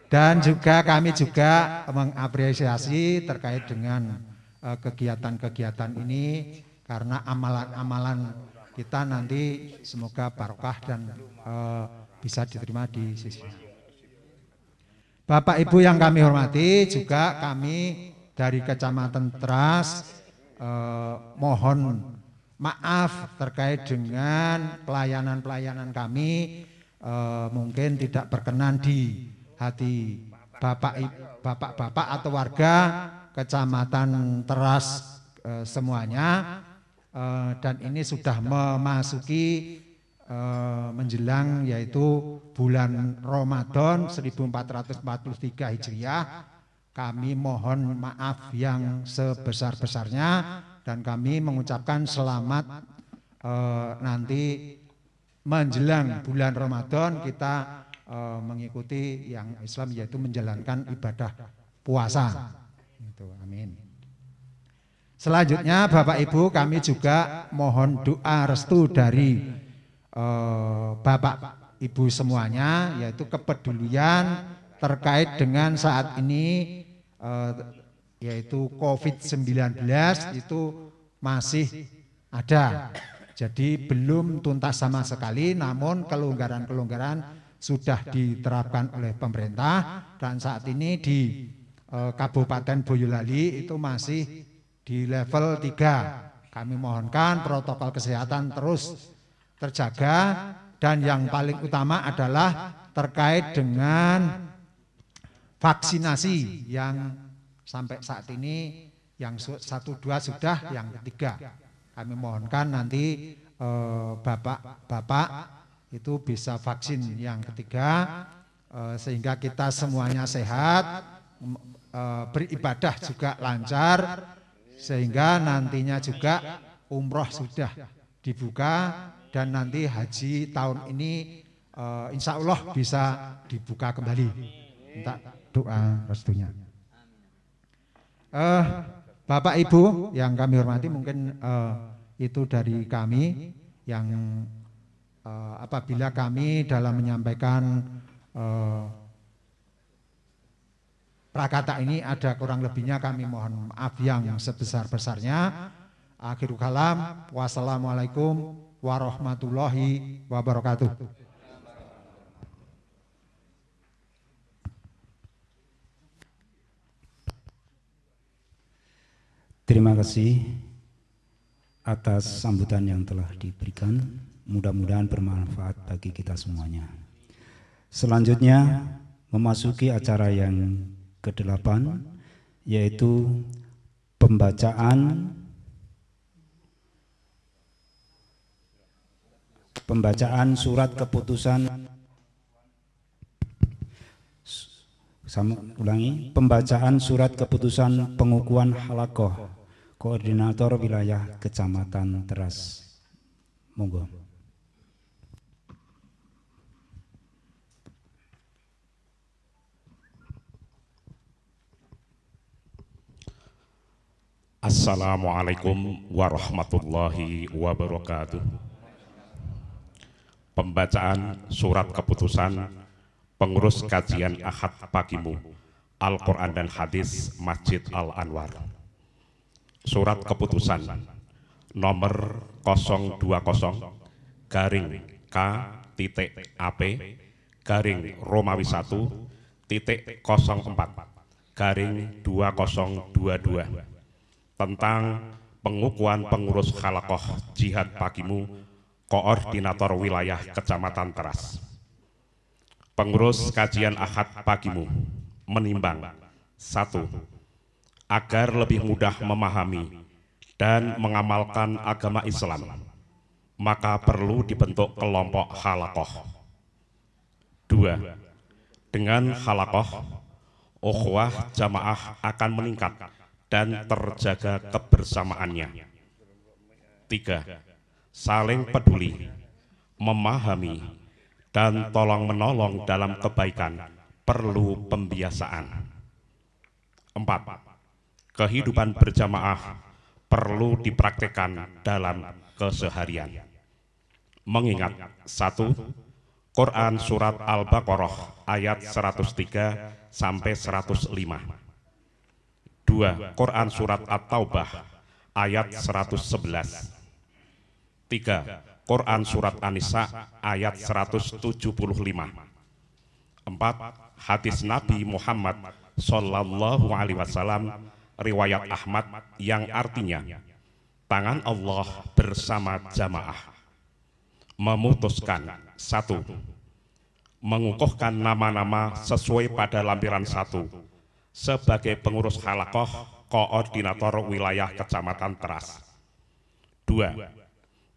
Dan juga kami juga mengapresiasi terkait dengan kegiatan-kegiatan ini karena amalan-amalan kita nanti semoga barokah dan bisa diterima di sisi. Bapak Ibu yang kami hormati, juga kami dari Kecamatan Teras mohon maaf terkait dengan pelayanan-pelayanan kami mungkin tidak berkenan di hati bapak-bapak atau warga Kecamatan Teras semuanya, dan ini sudah memasuki menjelang yaitu bulan Ramadan 1443 Hijriah. Kami mohon maaf yang sebesar-besarnya dan kami mengucapkan selamat nanti menjelang bulan Ramadan kita mengikuti yang Islam yaitu menjalankan ibadah puasa. Itu, amin. Selanjutnya Bapak Ibu kami juga mohon doa restu dari Bapak Ibu semuanya, yaitu kepedulian terkait dengan saat ini yaitu COVID-19 itu masih ada. Jadi belum tuntas sama sekali, namun kelonggaran-kelonggaran sudah diterapkan oleh pemerintah, dan saat ini di Kabupaten Boyolali itu masih di level 3. Kami mohonkan protokol kesehatan terus terjaga, dan yang paling utama adalah terkait dengan vaksinasi yang sampai saat ini yang 1-2 sudah, yang 3 kami mohonkan nanti bapak-bapak itu bisa vaksin yang 3 sehingga kita semuanya sehat, beribadah juga lancar, sehingga nantinya juga umroh sudah dibuka dan nanti haji tahun ini insya Allah bisa dibuka kembali. Minta doa restunya. Bapak Ibu yang kami hormati, mungkin itu dari kami yang apabila kami dalam menyampaikan prakata ini ada kurang lebihnya, kami mohon maaf yang sebesar-besarnya. Akhirul kalam, wassalamualaikum warahmatullahi wabarakatuh. Terima kasih atas sambutan yang telah diberikan. Mudah-mudahan bermanfaat bagi kita semuanya. Selanjutnya memasuki acara yang ke-8, yaitu pembacaan surat keputusan. Pembacaan surat keputusan pengukuhan halaqah Koordinator Wilayah Kecamatan Teras. Monggo. Assalamualaikum warahmatullahi wabarakatuh. Pembacaan surat keputusan pengurus kajian Ahad Pagimu Al-Quran dan Hadis Masjid Al-Anwar. Surat keputusan nomor 020 garing K.AP garing Romawi 1.04 garing 2022 tentang pengukuhan pengurus Halakoh Jihad Pagimu Koordinator Wilayah Kecamatan Teras. Pengurus kajian Ahad Pagimu menimbang 1. Agar lebih mudah memahami dan mengamalkan agama Islam, maka perlu dibentuk kelompok halakoh. 2. Dengan halakoh, ukhuwah jamaah akan meningkat dan terjaga kebersamaannya. 3. Saling peduli, memahami, dan tolong-menolong dalam kebaikan perlu pembiasaan. 4. Kehidupan berjamaah perlu dipraktikkan dalam keseharian. Mengingat 1. Quran Surat Al-Baqarah ayat 103 sampai 105. 2. Quran Surat At-Taubah ayat 111. 3. Quran Surat An-Nisa ayat 175. 4. Hadis Nabi Muhammad Sallallahu Alaihi Wasallam riwayat Ahmad yang artinya tangan Allah bersama jamaah. Memutuskan 1. Mengukuhkan nama-nama sesuai pada lampiran 1 sebagai pengurus halakoh koordinator wilayah Kecamatan Teras. 2.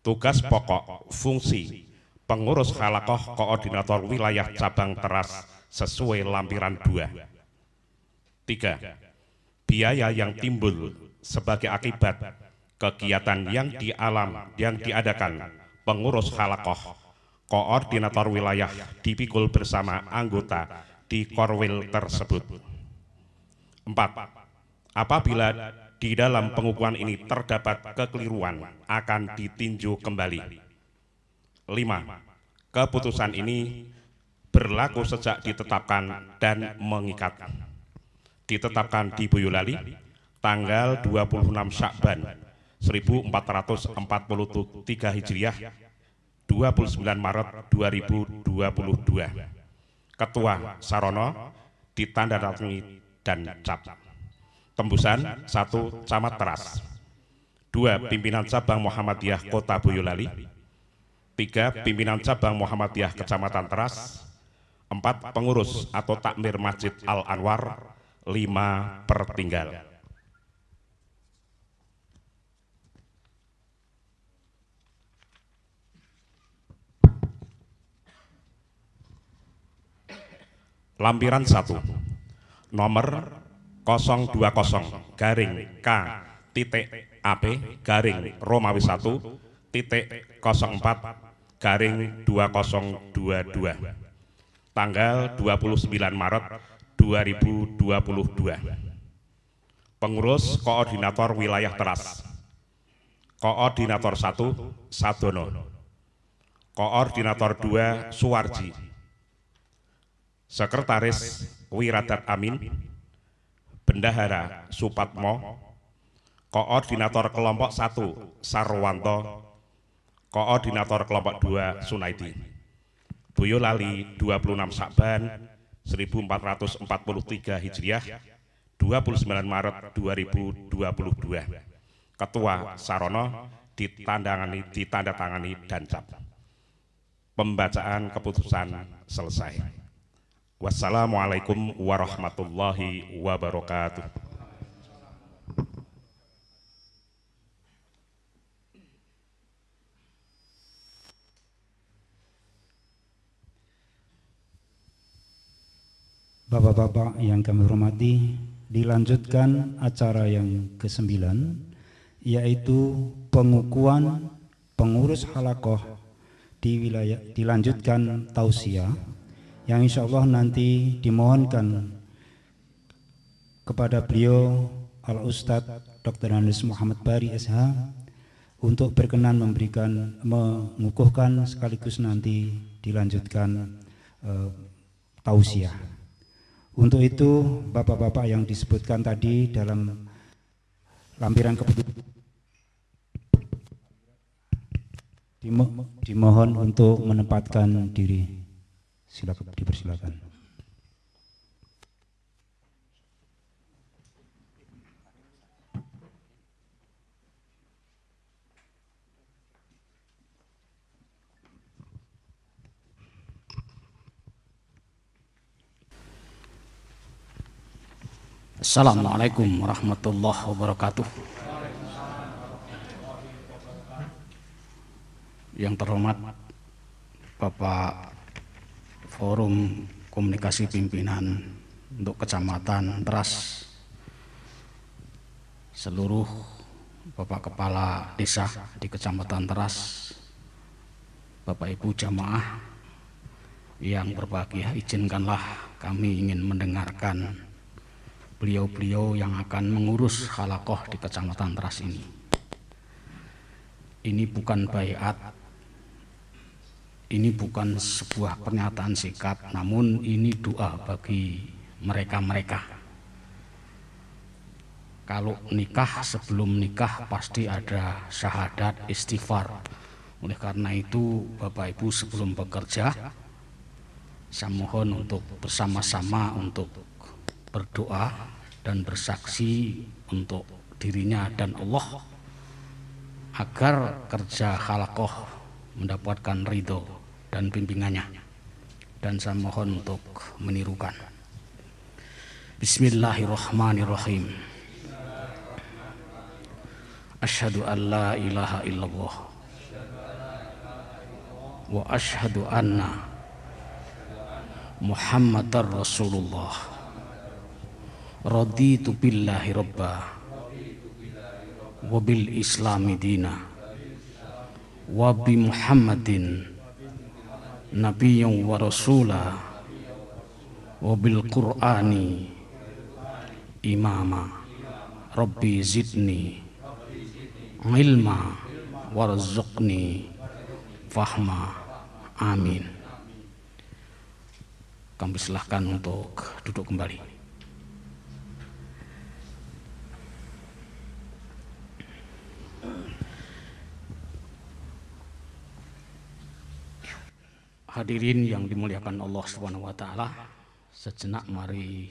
Tugas pokok fungsi pengurus halakoh koordinator wilayah cabang Teras sesuai lampiran 2. 3. Biaya yang timbul sebagai akibat kegiatan yang diadakan pengurus halakoh koordinator wilayah dipikul bersama anggota di korwil tersebut. 4. Apabila di dalam pengukuhan ini terdapat kekeliruan akan ditinjau kembali. 5. Keputusan ini berlaku sejak ditetapkan dan mengikat. Ditetapkan di Boyolali tanggal 26 Syakban 1443 Hijriah 29 Maret 2022. Ketua Sarono ditandatangani dan cap. Tembusan 1 Camat Teras. 2. Pimpinan Cabang Muhammadiyah Kota Boyolali. 3. Pimpinan Cabang Muhammadiyah Kecamatan Teras. 4. Pengurus atau takmir Masjid Al-Anwar. 5. Pertinggal. Lampiran 1 nomor 020 garing K.AP garing Romawi 1.04 garing 2022 tanggal 29 Maret 2022. Pengurus koordinator wilayah Teras. Koordinator 1 Sadono. Koordinator 2 Suwarji. Sekretaris Wiradat Amin. Bendahara Supatmo. Koordinator kelompok 1 Sarwanto. Koordinator kelompok 2 Sunaidi. Boyolali 26 Syakban 1443 Hijriah 29 Maret 2022. Ketua Sarono ditandatangani dan cap. Pembacaan keputusan selesai. Wassalamualaikum warahmatullahi wabarakatuh. Bapak-bapak yang kami hormati, dilanjutkan acara yang ke-9, yaitu pengukuhan pengurus halakoh di wilayah, dilanjutkan tausiah, yang insya Allah nanti dimohonkan kepada beliau Al-Ustadz Dr. Andes Muhammad Bari SH untuk berkenan memberikan, mengukuhkan sekaligus nanti dilanjutkan tausiah. Untuk itu bapak-bapak yang disebutkan tadi dalam lampiran keputusan Dimohon untuk menempatkan diri. Silakan, dipersilakan. Assalamualaikum warahmatullahi wabarakatuh. Yang terhormat Bapak Forum Komunikasi Pimpinan untuk Kecamatan Teras, seluruh Bapak Kepala Desa di Kecamatan Teras, Bapak Ibu jamaah yang berbahagia, izinkanlah kami ingin mendengarkan beliau-beliau yang akan mengurus halakoh di Kecamatan Teras ini. Ini bukan baiat, ini bukan sebuah pernyataan sikap, namun ini doa bagi mereka-mereka. Kalau nikah, sebelum nikah pasti ada syahadat, istighfar. Oleh karena itu Bapak Ibu sebelum bekerja, saya mohon untuk bersama-sama untuk berdoa dan bersaksi untuk dirinya dan Allah agar kerja halakoh mendapatkan ridho dan bimbingannya. Dan saya mohon untuk menirukan. Bismillahirrahmanirrahim. Asyhadu an la ilaha illallah wa asyhadu anna Muhammadar Rasulullah. Raditu billahi robba wa bil islami dina wa bi Muhammadin nabiyyan wa rasula wa bil Qur'ani imama. Rabbi zidni ilma warzuqni fahma. Amin. Kami silahkan untuk duduk kembali. Hadirin yang dimuliakan Allah Subhanahu wa taala, sejenak mari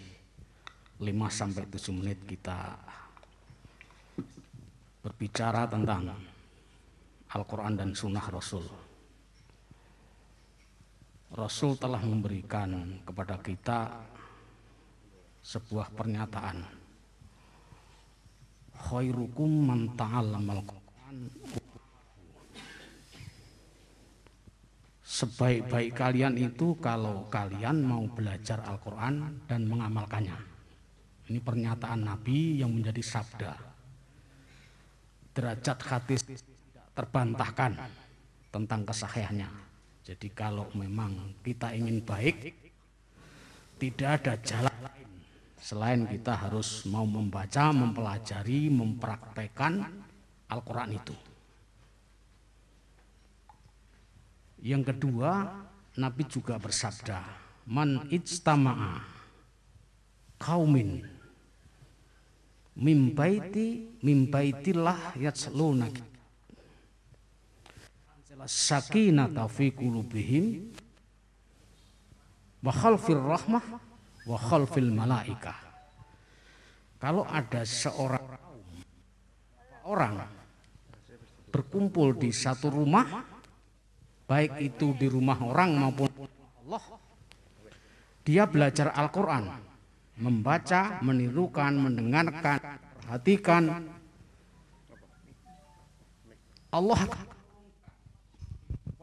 5-7 menit kita berbicara tentang Al-Quran dan Sunnah Rasul. Rasul telah memberikan kepada kita sebuah pernyataan, khairukum man ta'allamal Qur'an. Sebaik-baik kalian itu kalau kalian mau belajar Al-Quran dan mengamalkannya. Ini pernyataan Nabi yang menjadi sabda. Derajat hadis tidak terbantahkan tentang kesahihannya. Jadi kalau memang kita ingin baik, tidak ada jalan lain selain kita harus mau membaca, mempelajari, mempraktekkan Al-Quran itu. Yang kedua, Nabi juga bersabda, man ijtama'a qaumin mimbaitillah yatsluna sakinata fi qulubihim wa khalfir rahmah wa khalfil malaikah. Kalau ada seorang orang berkumpul di satu rumah, baik itu di rumah orang maupun Allah, dia belajar Al-Quran, membaca, menirukan, mendengarkan, perhatikan, Allah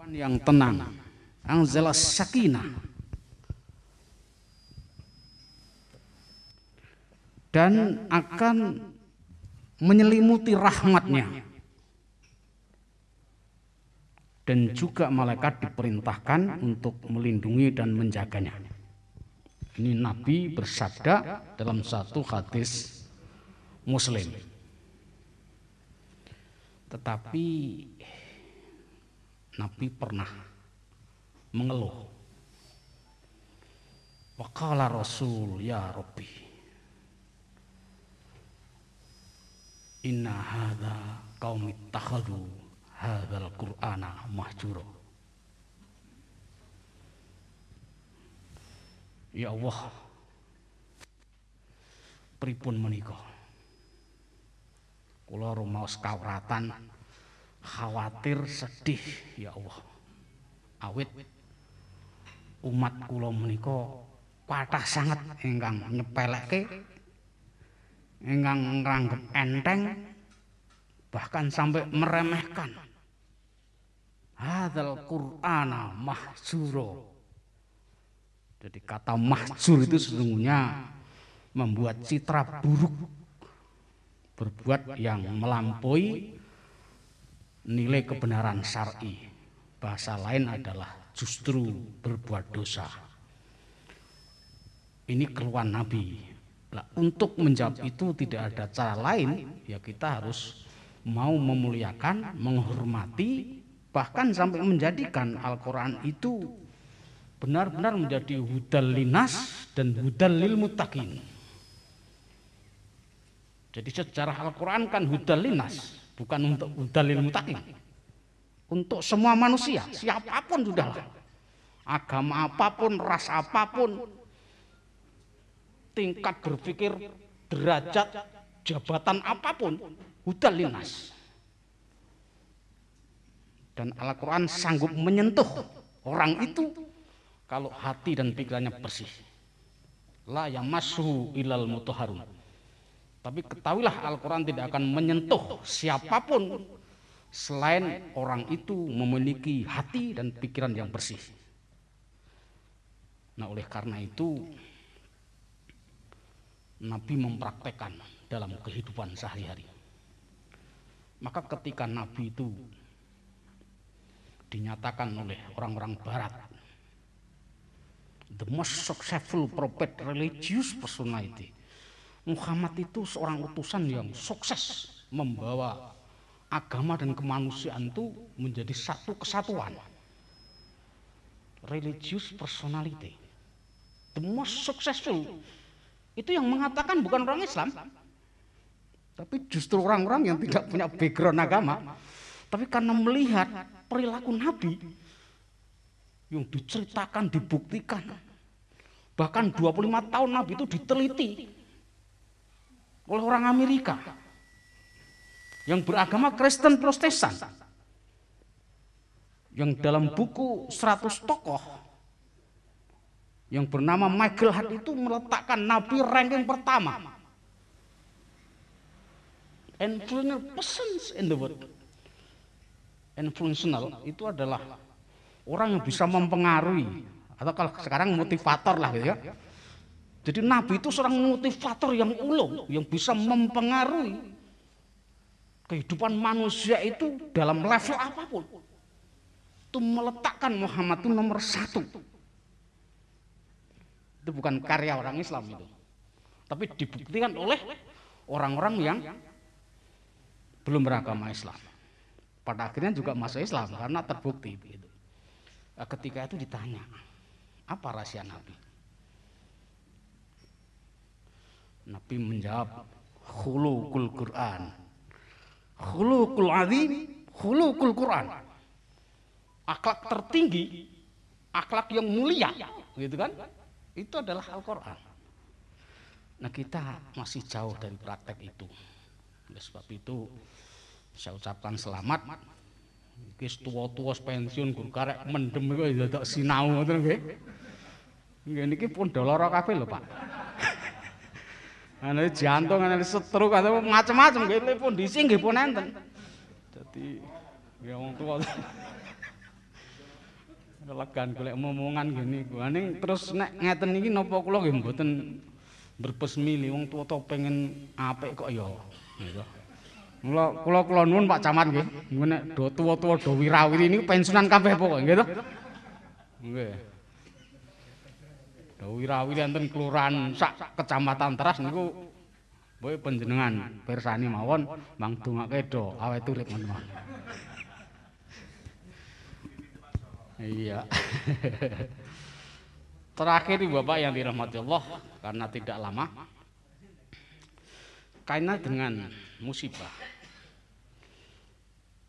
yang tenang, anzalas sakinah, dan akan menyelimuti rahmatnya. Dan juga malaikat diperintahkan untuk melindungi dan menjaganya. Ini Nabi bersabda dalam satu hadis Muslim. Tetapi Nabi pernah mengeluh. Wa qala Rasul ya Rabbi, inna hadza qaumi ittakhadhu hadzal qur'ana mahjura. Ya Allah, pripun menika kula rumaos kawratan, khawatir, sedih ya Allah, awit umat kula menika kathah sanget ingkang nyepelekke, ingkang nganggep enteng, bahkan sampai meremehkan hadzal qur'ana mahjura. Jadi kata mahjur itu sesungguhnya membuat citra buruk, berbuat yang melampaui nilai kebenaran syar'i. Bahasa lain adalah justru berbuat dosa. Ini keluhan Nabi. Nah, untuk menjawab itu tidak ada cara lain, ya kita harus mau memuliakan, menghormati, bahkan sampai menjadikan Al-Quran itu benar-benar menjadi hudal linas dan hudal lil muttaqin. Jadi secara Al-Quran kan hudal linas, bukan untuk hudal lil muttaqin. Untuk semua manusia, siapapun sudahlah, agama apapun, ras apapun, tingkat berpikir, derajat, jabatan apapun, hudal linas. Dan Al-Quran sanggup menyentuh orang itu kalau hati dan pikirannya bersih. La yamassuhu illal mutahharun. Tapi ketahuilah Al-Quran tidak akan menyentuh siapapun selain orang itu memiliki hati dan pikiran yang bersih. Nah, oleh karena itu Nabi mempraktekkan dalam kehidupan sehari-hari. Maka ketika Nabi itu dinyatakan oleh orang-orang Barat the most successful prophet, religious personality, Muhammad itu seorang utusan yang sukses membawa agama dan kemanusiaan itu menjadi satu kesatuan. Religious personality, the most successful, itu yang mengatakan bukan orang Islam, tapi justru orang-orang yang tidak punya background agama, tapi karena melihat perilaku Nabi yang diceritakan, dibuktikan, bahkan 25 tahun Nabi itu diteliti oleh orang Amerika yang beragama Kristen Protestan, yang dalam buku 100 tokoh yang bernama Michael Hart itu meletakkan Nabi ranking pertama, influential persons in the world. Influential itu adalah orang yang bisa mempengaruhi, atau kalau sekarang motivator lah gitu ya. Jadi Nabi itu seorang motivator yang ulung, yang bisa mempengaruhi kehidupan manusia itu dalam level apapun. Itu meletakkan Muhammad itu nomor 1. Itu bukan karya orang Islam itu, tapi dibuktikan oleh orang-orang yang belum beragama Islam. Pada akhirnya juga masuk Islam karena terbukti begitu. Ketika itu ditanya, apa rahasia Nabi? Nabi menjawab, khuluqul Quran, khuluqul azim, khuluqul Quran. Akhlak tertinggi, akhlak yang mulia, gitu kan? Itu adalah Al-Quran. Nah, kita masih jauh dari praktek itu. Oleh sebab itu saya ucapkan selamat. Wis tuwa-tuwa pensiun gur karek mendem iku ya tok sinau ngoten nggih. Nggih niki pun lara kabeh lho, Pak. Ana jantung, ana stroke, ana macam-macam nggih, kondisi nggih pun enten. Dadi ya wong tuwa. Legan golek omongan gini, ning terus nek ngeten iki napa kula nggih mboten berbes milih wong tuwa pengen apik kok ya. Gitu. Kula nuwun Pak Camat nggih, nek do tuwa-tuwa do wirawiri niku pensiunan kabeh pokoke nggih to. Nggih. Do wirawiri enten kelurahan sak kecamatan Teras niku boe panjenengan pirsani mawon mangdongake do awet urip ngoten. Iya. Terakhir Bapak yang dirahmati Allah, karena tidak lama kaitan dengan musibah.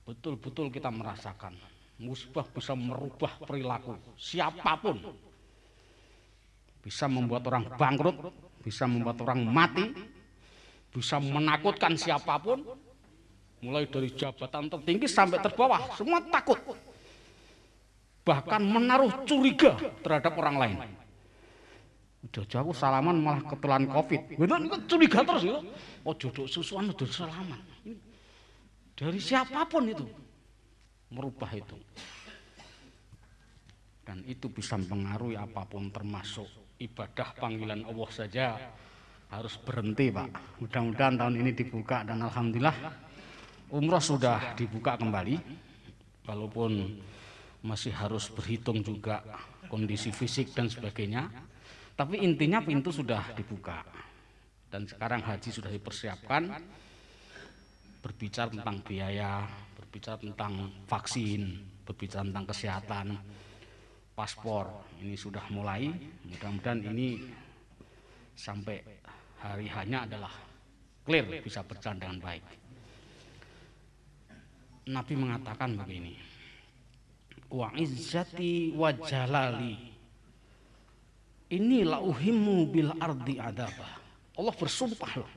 betul-betul kita merasakan musibah bisa merubah perilaku siapapun, bisa membuat orang bangkrut, bisa membuat orang mati, bisa menakutkan siapapun, mulai dari jabatan tertinggi sampai terbawah semua takut, bahkan menaruh curiga terhadap orang lain. Udah jauh salaman malah ketelan COVID, betul curiga terus gitu. Oh jodoh susuan udah salaman, dari siapapun itu merubah itu, dan itu bisa mempengaruhi apapun termasuk ibadah panggilan Allah saja harus berhenti Pak. Mudah-mudahan tahun ini dibuka dan alhamdulillah umroh sudah dibuka kembali, walaupun masih harus berhitung juga kondisi fisik dan sebagainya, tapi intinya pintu sudah dibuka dan sekarang haji sudah dipersiapkan. Berbicara tentang biaya, berbicara tentang vaksin, berbicara tentang kesehatan, paspor, ini sudah mulai. Mudah-mudahan ini sampai hari hanya adalah clear, bisa berjalan dengan baik. Nabi mengatakan begini, wa izzati wa jalali ini la uhimmu bil ardi adabah. Allah bersumpah loh.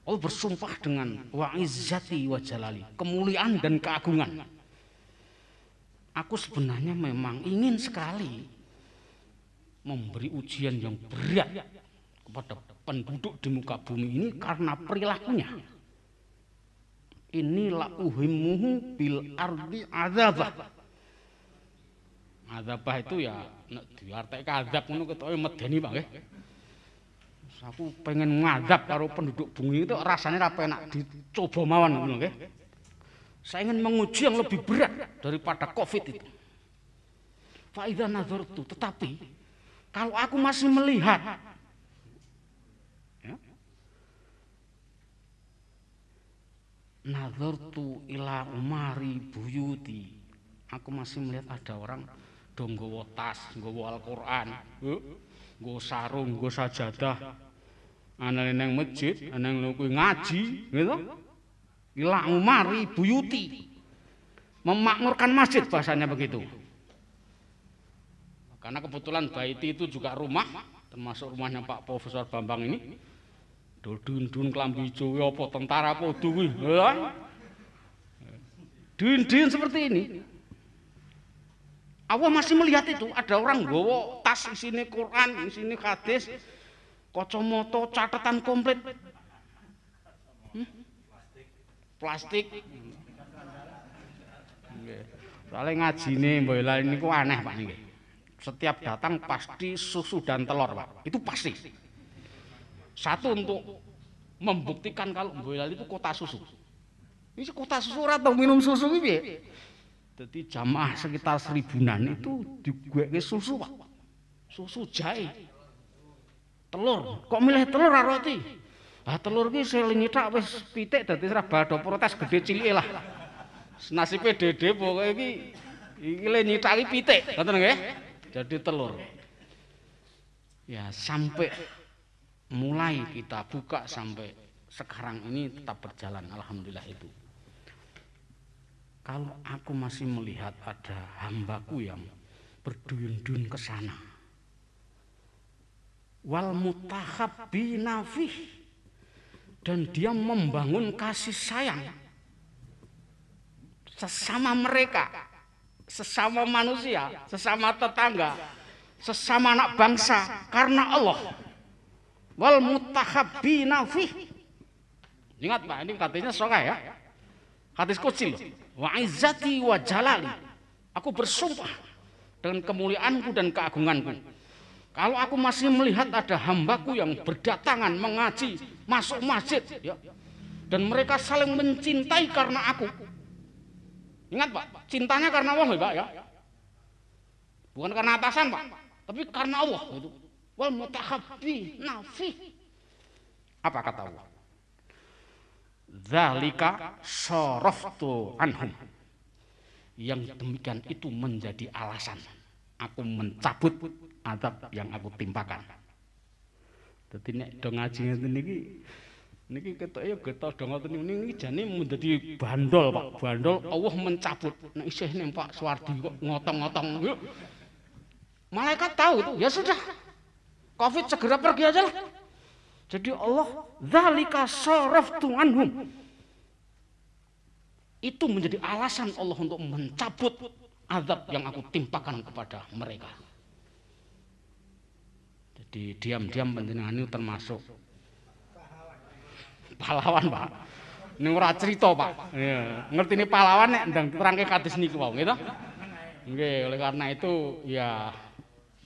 Allah bersumpah dengan wa izzati wa jalali, kemuliaan dan keagungan. Aku sebenarnya memang ingin sekali memberi ujian yang berat kepada penduduk di muka bumi ini karena perilakunya. Ini la uhimmuhu bil ardi azabah. Azabah itu ya diartikan azab ngono ketoke medeni Pak nggih. Aku pengen ngadab karo penduduk bumi itu rasanya apa enak dicoba mawon ngono nggih. Saya ingin menguji yang lebih berat daripada Covid itu. Fa idza nazartu, tetapi kalau aku masih melihat ya, nazartu ila umari buyuti, aku masih melihat ada orang dong nggawa tas, nggawa Al-Qur'an, nggawa sarung, nggawa sajadah. Ana nang masjid, ana nang ngaji, gitu. Ila umari buyuti. Memakmurkan masjid bahasanya begitu. Karena kebetulan baiti itu juga rumah, termasuk rumahnya Pak Profesor Bambang ini. Dun-dun klambi ijo apa tentara apa kuwi. Dun-dun seperti ini. Allah masih melihat itu, ada orang nggawa tas isine Quran, isine hadis. Kacamata catatan komplit, plastik. Soalnya ngajine Mbak Ila ini kok aneh Pak nggih. Setiap datang pasti susu dan telur Pak, itu pasti. Satu untuk membuktikan kalau Mbak Ila itu kota susu. Ini kota susu ora tau minum susu iki piye. Dadi jamaah sekitar 1000-an itu digueke susu Pak. Susu jahe. Telur, kok milih telur roti? Ah telur ki seling nyithak wis pitik dadi ora badhe protes gedhe cilike lah. Nasibe dede pokoke iki le nyithaki pitik, ngoten nggih. Jadi telur. Ya sampai mulai kita buka sampai sekarang ini tetap berjalan alhamdulillah itu. Kalau aku masih melihat ada hambaku yang berduyun-duyun ke sana. Wal mutahabbina fih, dan dia membangun kasih sayang sesama mereka, sesama manusia, sesama tetangga, sesama anak bangsa karena Allah. Wal mutahabbina fih. Ingat Pak, ini katanya sokai ya. Hadis qudsi loh. Wa izzati wa jalali. Aku bersumpah dengan kemuliaanku dan keagunganku. Kalau aku masih melihat ada hambaku yang berdatangan mengaji, masuk masjid, ya, dan mereka saling mencintai karena aku. Ingat Pak, cintanya karena Allah ya Pak ya. Bukan karena atasan Pak, tapi karena Allah itu. Wal mutahabbina fi. Apa kata Allah? Dzalika syaraftu anhum. Yang demikian itu menjadi alasan aku mencabut azab yang aku timpakan. Dadi nek do ngaji ngeten niki Niki ketok ya getah do ngoten niki jane menjadi bandol Pak, bandol Allah mencabut. Nek isih ning Pak Suwardi kok ngotong-ngotong. Malaikat tahu itu, ya sudah. Covid segera pergi aja lah. Jadi Allah dzalika saraftu anhum. Itu menjadi alasan Allah untuk mencabut azab yang aku timpakan kepada mereka. Jadi diam-diam panjenengan itu termasuk pahlawan Pak. Ini ora cerita Pak. Ya, ngerti ini pahlawan nek ndang terangke kados niku wae gitu. Nggih, oleh karena itu ya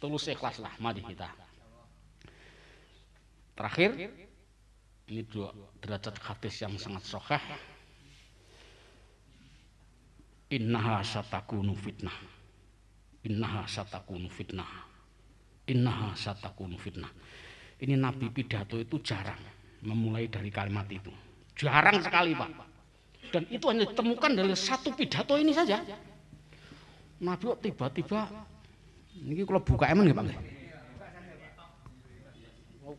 tulus ikhlas lah mari kita. Terakhir ini dua derajat hadis yang sangat sahih. Innaha satakunu fitnah. Innaha satakunu fitnah. Innaha satakunu fitnah. Ini Nabi pidato itu jarang memulai dari kalimat itu. Jarang sekali Pak. Dan itu hanya ditemukan dari satu pidato ini saja. Nabi kok tiba-tiba ini kalau buka emang nggih Pak nggih.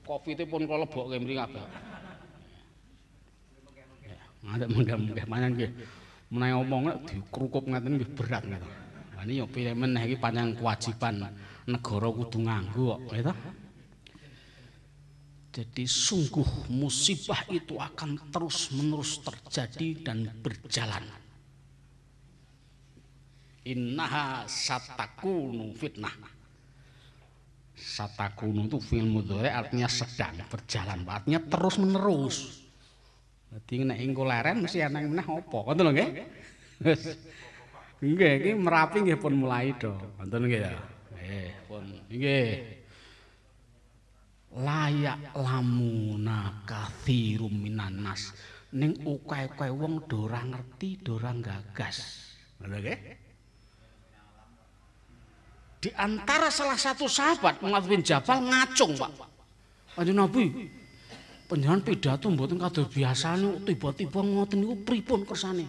Covid pun kalau lebok mriki kabeh. Ada munggah-munggah mangan nggih. Menawi omong dikrukup ngaten nggih berat gitu. Lah ini yo pilih meneh iki panjang kewajiban negara kudu nganggo kok gitu. Jadi sungguh musibah itu akan terus-menerus terjadi dan berjalan. Innaha satakunu fitnah. Satakunu itu fi'il mudhari artinya sedang berjalan, artinya terus-menerus. Dadi nek engko leren mesti ana meneh apa? Ngoten lho nggih. Nggih, iki Merapi nggih pun mulai to. Ngoten nggih ya. Pun nggih. Layak lamuna katsirum minan nas ning akeh-akeh wong do ora ngerti, do ora gagas. Ngono nggih? Di antara salah satu sahabat Muadz bin Jabal ngacung, Pak. Kanjeng Nabi, panjenengan pidato mboten kados biasane tiba-tiba ngoten niku pripun kersane?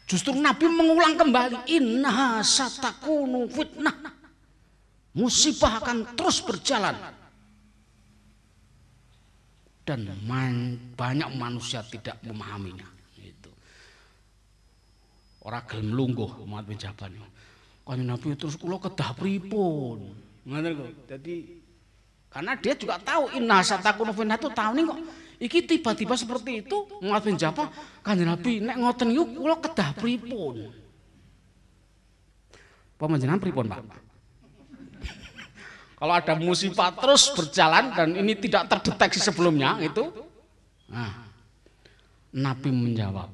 Justru Nabi mengulang kembali, innaha satakunu fitnah. Musibah akan terus berjalan. Dan banyak manusia tidak memahaminya. Itu. Ora gelem lungguh Muadz bin Jabal. Kanjeng Nabi terus kula kedah pripun. Ngoten kok. Jadi karena dia juga tahu inna satakunu fitnah itu tahu nih kok. Iki tiba-tiba seperti itu Muadz bin Jabal, Kanjeng Nabi nek ngoten niku kula kedah pripun. Panjenengan pripun, Pak? Kalau ada musibah terus berjalan dan ini tidak terdeteksi sebelumnya itu, nah, Nabi menjawab,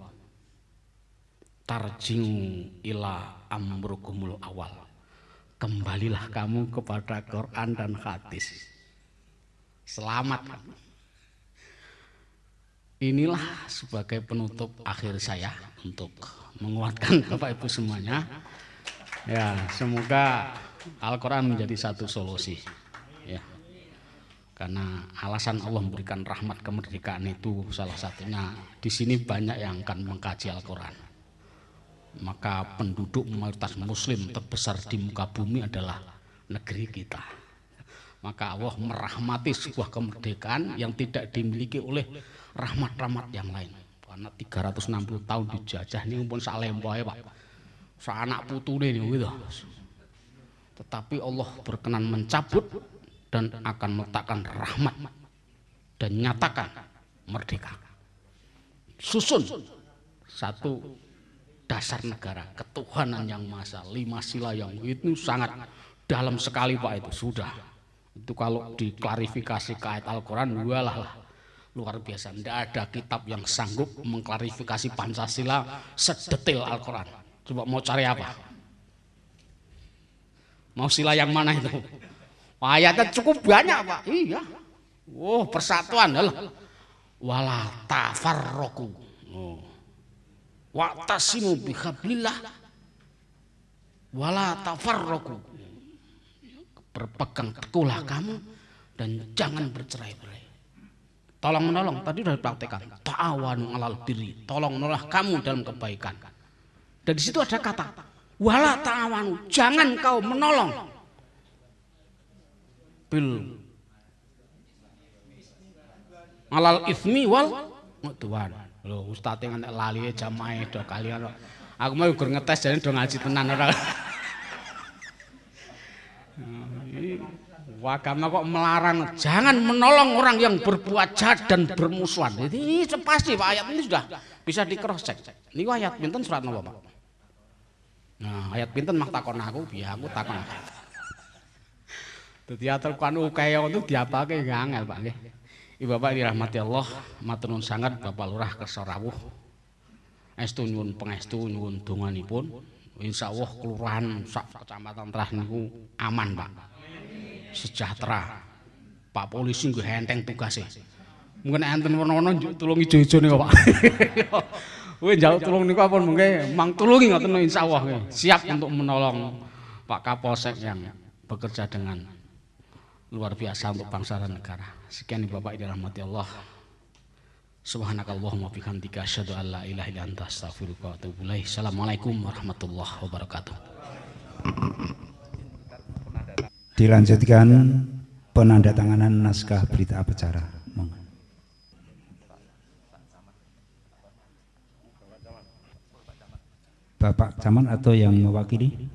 tarji'u ila amrukumul awal. Kembalilah kamu kepada Quran dan hadis. Selamat. Inilah sebagai penutup akhir saya untuk menguatkan Bapak Ibu semuanya. Ya, semoga Al-Quran menjadi satu solusi, ya. Karena alasan Allah memberikan rahmat kemerdekaan itu salah satunya di sini banyak yang akan mengkaji Al-Quran. Maka penduduk mayoritas Muslim terbesar di muka bumi adalah negeri kita. Maka Allah merahmati sebuah kemerdekaan yang tidak dimiliki oleh rahmat-rahmat yang lain. Karena 360 tahun dijajah ini pun salempoe Pak, anak putune ini gitu. Tetapi Allah berkenan mencabut dan akan meletakkan rahmat dan nyatakan merdeka. Susun satu dasar negara, ketuhanan yang maha esa, 5 sila yang itu sangat dalam sekali Pak itu sudah. Itu kalau diklarifikasi ke ayat Al-Quran, walah luar biasa. Tidak ada kitab yang sanggup mengklarifikasi Pancasila sedetail Al-Quran. Coba mau cari apa? Mau sila yang mana itu? Ayatnya cukup banyak Pak. Iya. Oh, persatuan. Wala tafarraqu. Wa'tasimu bihablillah. Wala tafarraqu. Berpegang teguhlah kamu dan jangan bercerai-berai. Tolong menolong tadi sudah dipraktekkan. Ta'awanu 'alal birri. Tolong menolong kamu dalam kebaikan. Dan di situ ada kata wala ta'awanu, jangan kau menolong alal ismi wal udwan. Lho ustate ngantek lali jamaah do kalian. Aku mau gur ngetes jane do ngaji tenan ora. Agama kok melarang jangan menolong orang yang berbuat jahat dan bermusuhan. Ini pasti Pak, ayat ini sudah bisa di cross check. Ini ayat pinten surat napa Pak? Nah, ayat pinten mak takon aku, biar aku takon. Dadi atur kan kaya itu diapake angel Pak nggih. Ibu Bapak dirahmati Allah, matur nuwun sanget Bapak Lurah Kersa Rawuh. Estu nyuwun pangestu nyuwun donganipun. Insyaallah kelurahan sak kecamatan Trah niku aman Pak. Sejahtera. Pak polisi nggih enteng tugase. Mungkin enten warna-warna tulung ijo-ijo niku Pak. Kowe njaluk tulung niku apa mengke mang tulungi ngoten insyaallah nggih. Siap untuk menolong Pak Kapolsek yang bekerja dengan luar biasa untuk bangsa dan negara. Sekian Bapak dirahmati Allah. Subhanakallahumma bihamdika asyhadu an la ilaha illa anta astaghfiruka wa atubu ilaik. Assalamualaikum warahmatullahi wabarakatuh. Dilanjutkan penandatanganan naskah berita acara. Bapak Camat atau yang mewakili?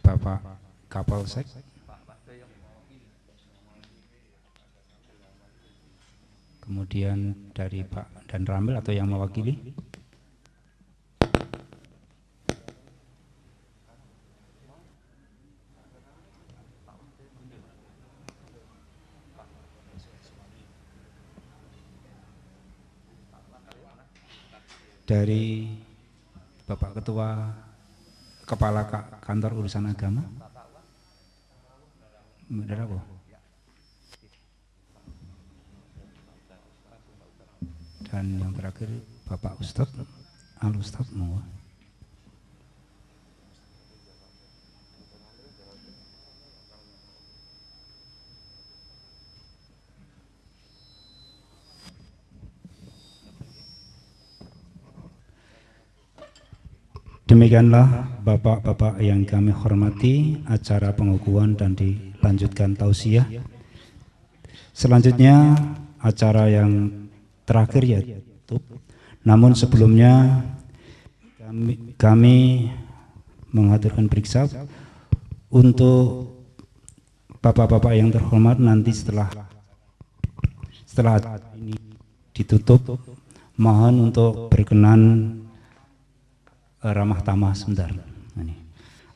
Bapak Kapolsek. Kemudian dari Pak Dan Ramil atau yang mewakili. Dari Bapak Ketua Kepala Kantor Urusan Agama. Benar apa? Dan yang terakhir Bapak Ustadz Al-Ustadz Muwa. Demikianlah Bapak-bapak yang kami hormati, acara pengukuhan dan dilanjutkan tausiah. Selanjutnya acara yang terakhir ya tutup. Namun sebelumnya kami menghaturkan periksa untuk bapak-bapak yang terhormat. Nanti setelah ini ditutup, mohon untuk berkenan ramah tamah sebentar.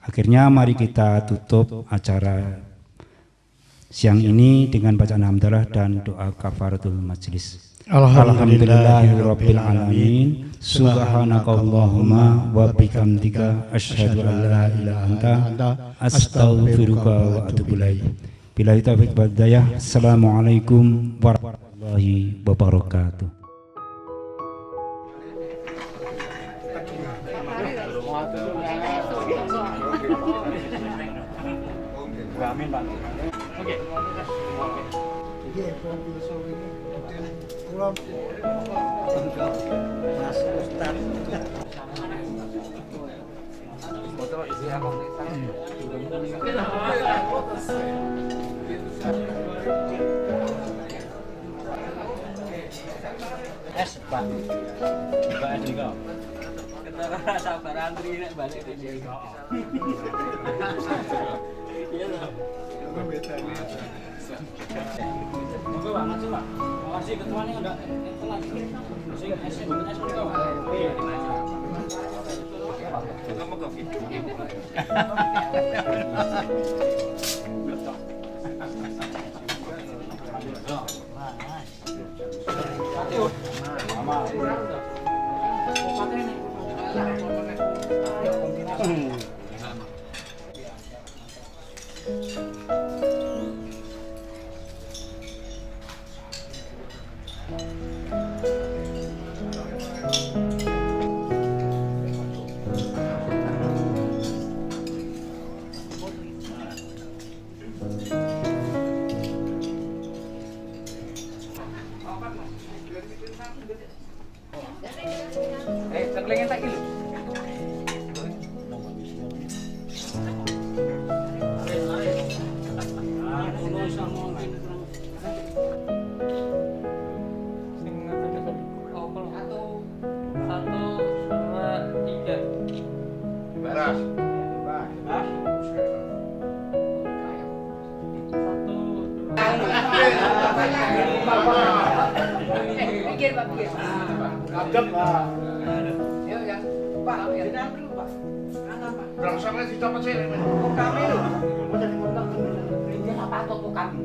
Akhirnya mari kita tutup acara siang ini dengan bacaan hamdalah dan doa kafaratul majelis. Alhamdulillahirabbil alamin. Subhanakallahumma wa bihamdika asyhadu an la ilaha illa anta astaghfiruka wa atubu ilaik. Billahi taufiq wal hidayah. Assalamualaikum warahmatullahi wabarakatuh. Amin Pak. Oke. Mas Ustaz. Es Pak. Pak es juga. Kita sabar antri nek balik ini. Iya loh. Monggo Pak, maju Pak. Makasih ketuanya enggak telat. Sing SMS monggo Pak. Iya, dimaju. Monggo video. Cengklingin tak gitu. Pikir Pak, pikir. Ngadep lah. Yuk yang Pak, jangan dulu Pak. Kanan Pak. Berangsangnya dicopot sih. Kami lho. Ini apa tuh kami?